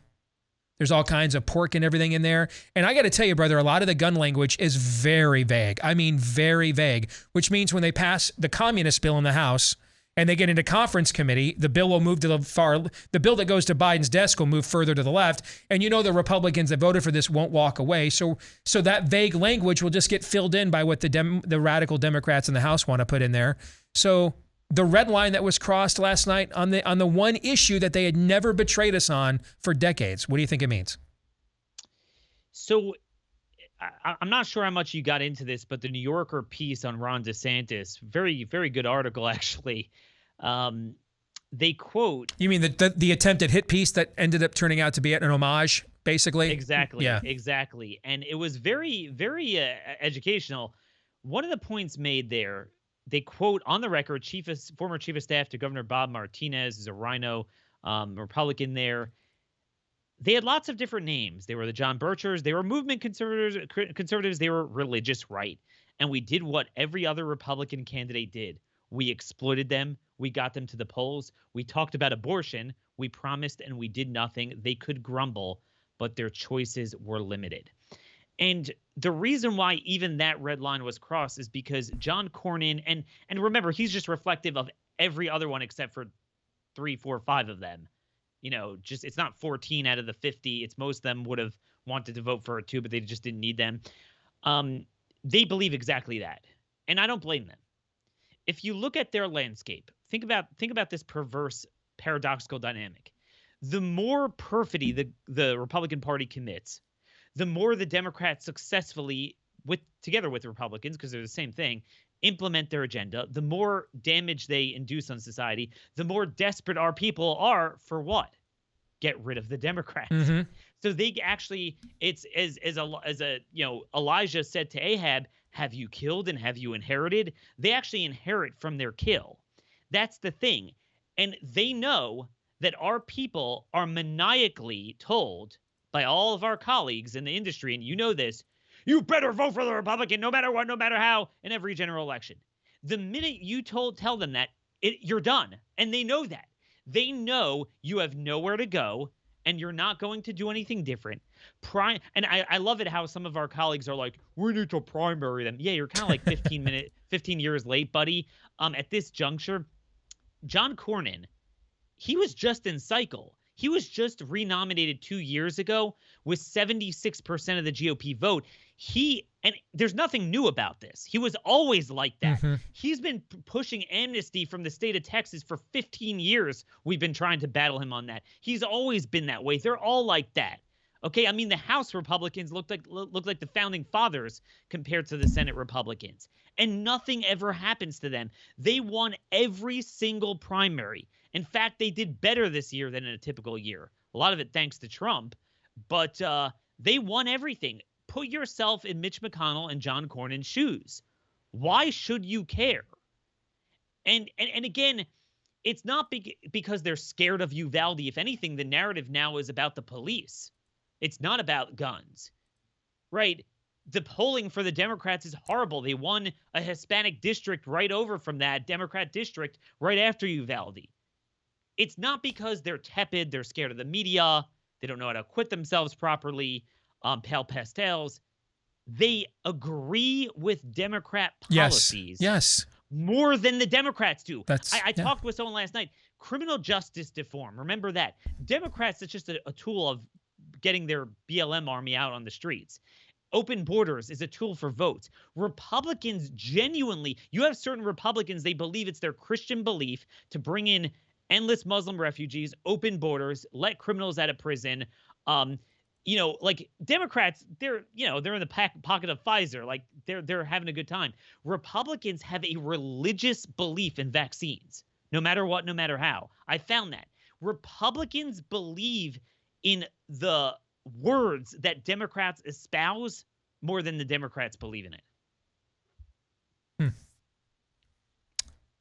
There's all kinds of pork and everything in there. And I got to tell you, brother, a lot of the gun language is very vague. I mean, very vague, which means when they pass the communist bill in the House and they get into conference committee, the bill will move to the bill that goes to Biden's desk will move further to the left. And you know the Republicans that voted for this won't walk away. So that vague language will just get filled in by what the radical Democrats in the House want to put in there. So the red line that was crossed last night on the one issue that they had never betrayed us on for decades. What do you think it means? So I'm not sure how much you got into this, but the New Yorker piece on Ron DeSantis, very, very good article, actually. They quote... You mean the attempted hit piece that ended up turning out to be an homage, basically? Exactly. Yeah. Exactly. And it was very, very educational. One of the points made there, they quote on the record, former chief of staff to Governor Bob Martinez, is a rhino, Republican there. They had lots of different names. They were the John Birchers. They were movement conservatives. They were religious right. And we did what every other Republican candidate did. We exploited them. We got them to the polls. We talked about abortion. We promised and we did nothing. They could grumble, but their choices were limited. And the reason why even that red line was crossed is because John Cornyn, and remember, he's just reflective of every other one except for 3, 4, 5 of them. You know, just it's not 14 out of the 50. It's most of them would have wanted to vote for it too, but they just didn't need them. They believe exactly that. And I don't blame them. If you look at their landscape, think about this perverse, paradoxical dynamic. The more perfidy the Republican Party commits, the more the Democrats successfully, together with the Republicans, because they're the same thing, implement their agenda, the more damage they induce on society, the more desperate our people are for what? Get rid of the Democrats. Mm-hmm. So they actually, it's as Elijah said to Ahab, have you killed and have you inherited? They actually inherit from their kill. That's the thing. And they know that our people are maniacally told by all of our colleagues in the industry, and you know this, you better vote for the Republican no matter what, no matter how, in every general election. The minute you tell them that, you're done. And they know that. They know you have nowhere to go, and you're not going to do anything different. And I love it how some of our colleagues are like, we need to primary them. Yeah, you're kind of like 15 years late, buddy. At this juncture, John Cornyn, he was just in cycle. He was just renominated 2 years ago with 76% of the GOP vote. And there's nothing new about this. He was always like that. Mm-hmm. He's been pushing amnesty from the state of Texas for 15 years. We've been trying to battle him on that. He's always been that way. They're all like that. Okay, I mean, the House Republicans look like the founding fathers compared to the Senate Republicans. And nothing ever happens to them. They won every single primary. In fact, they did better this year than in a typical year. A lot of it thanks to Trump. But they won everything. Put yourself in Mitch McConnell and John Cornyn's shoes. Why should you care? And again, it's not because they're scared of Uvalde. If anything, the narrative now is about the police. It's not about guns, right? The polling for the Democrats is horrible. They won a Hispanic district right over from that Democrat district right after Uvalde. It's not because they're tepid, they're scared of the media, they don't know how to acquit themselves properly, pale pastels. They agree with Democrat policies. Yes. More than the Democrats do. I talked with someone last night. Criminal justice reform. Remember that. Democrats, it's just a tool of getting their BLM army out on the streets. Open borders is a tool for votes. Republicans genuinely, you have certain Republicans, they believe it's their Christian belief to bring in endless Muslim refugees, open borders, let criminals out of prison. Like Democrats, they're in the pocket of Pfizer. Like they're having a good time. Republicans have a religious belief in vaccines, no matter what, no matter how. I found that. Republicans believe in the words that Democrats espouse more than the Democrats believe in it.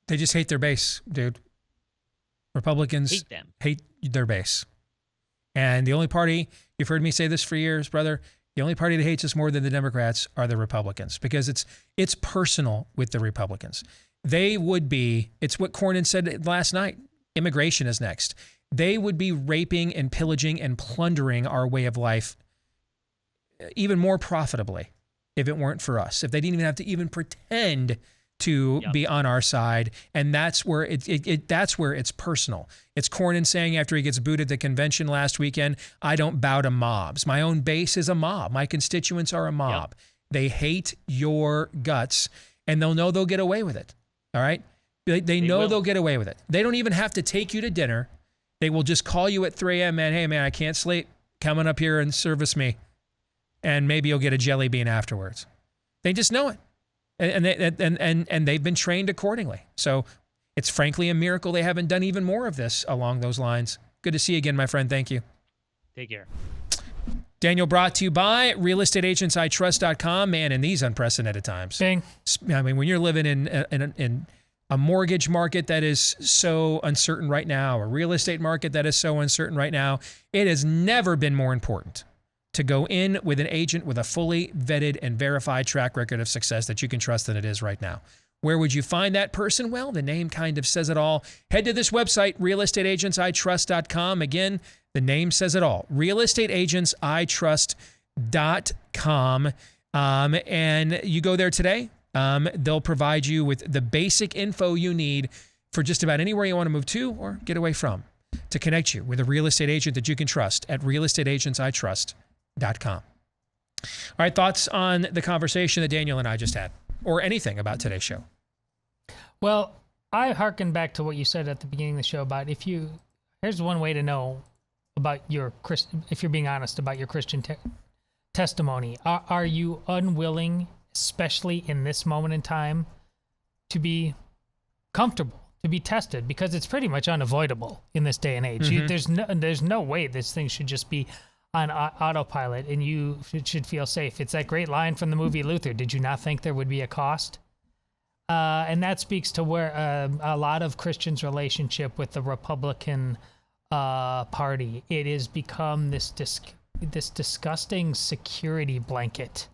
They just hate their base, dude. Republicans hate their base. And the only party, you've heard me say this for years, brother, the only party that hates us more than the Democrats are the Republicans, because it's personal with the Republicans. They would be, it's what Cornyn said last night, immigration is next. They would be raping and pillaging and plundering our way of life even more profitably if it weren't for us, if they didn't even have to even pretend to be on our side. And that's where that's where it's personal. It's Cornyn saying after he gets booted at the convention last weekend, I don't bow to mobs. My own base is a mob. My constituents are a mob. They hate your guts, and they'll know they'll get away with it. All right? They know they'll get away with it. They don't even have to take you to dinner. They will just call you at 3 a.m., man, hey, man, I can't sleep. Coming up here and service me. And maybe you'll get a jelly bean afterwards. They just know it. And they've been trained accordingly. So it's frankly a miracle they haven't done even more of this along those lines. Good to see you again, my friend. Thank you. Take care. Daniel, brought to you by realestateagentsitrust.com. Man, in these unprecedented times. Bing. I mean, when you're living in a mortgage market that is so uncertain right now, a real estate market that is so uncertain right now, it has never been more important to go in with an agent with a fully vetted and verified track record of success that you can trust than it is right now. Where would you find that person? Well, the name kind of says it all. Head to this website, realestateagentsitrust.com. Again, the name says it all, realestateagentsitrust.com. And you go there today. They'll provide you with the basic info you need for just about anywhere you want to move to or get away from to connect you with a real estate agent that you can trust at realestateagentsitrust.com. All right, thoughts on the conversation that Daniel and I just had, or anything about today's show? Well, I hearken back to what you said at the beginning of the show about here's one way to know about if you're being honest about your Christian testimony. Are you unwilling, especially in this moment in time, to be comfortable, to be tested? Because it's pretty much unavoidable in this day and age. Mm-hmm. There's no way this thing should just be on autopilot and you should feel safe. It's that great line from the movie Luther. Did you not think there would be a cost? And that speaks to where a lot of Christians' relationship with the Republican Party. It has become this disgusting security blanket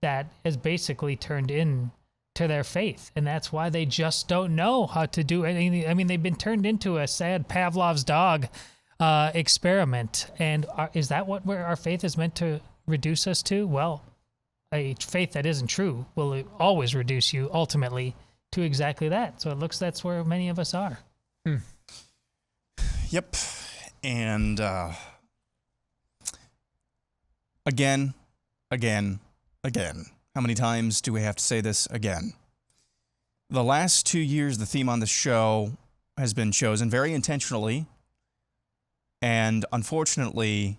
that has basically turned into their faith. And that's why they just don't know how to do anything. I mean, they've been turned into a sad Pavlov's dog experiment. And is that what our faith is meant to reduce us to? Well, a faith that isn't true will always reduce you ultimately to exactly that. So it looks that's where many of us are. Yep. And again. How many times do we have to say this again? The last 2 years, the theme on the show has been chosen very intentionally and unfortunately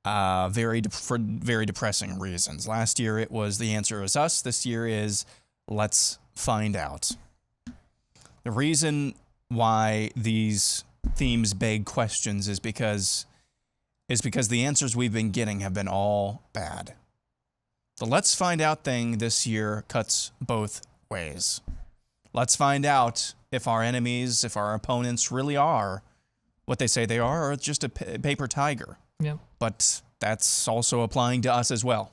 for very depressing reasons. Last year it was The Answer Is Us. This year is Let's Find Out. The reason why these themes beg questions is because the answers we've been getting have been all bad. The Let's Find Out thing this year cuts both ways. Let's find out if our enemies, if our opponents really are what they say they are, or it's just a paper tiger. Yep. But that's also applying to us as well.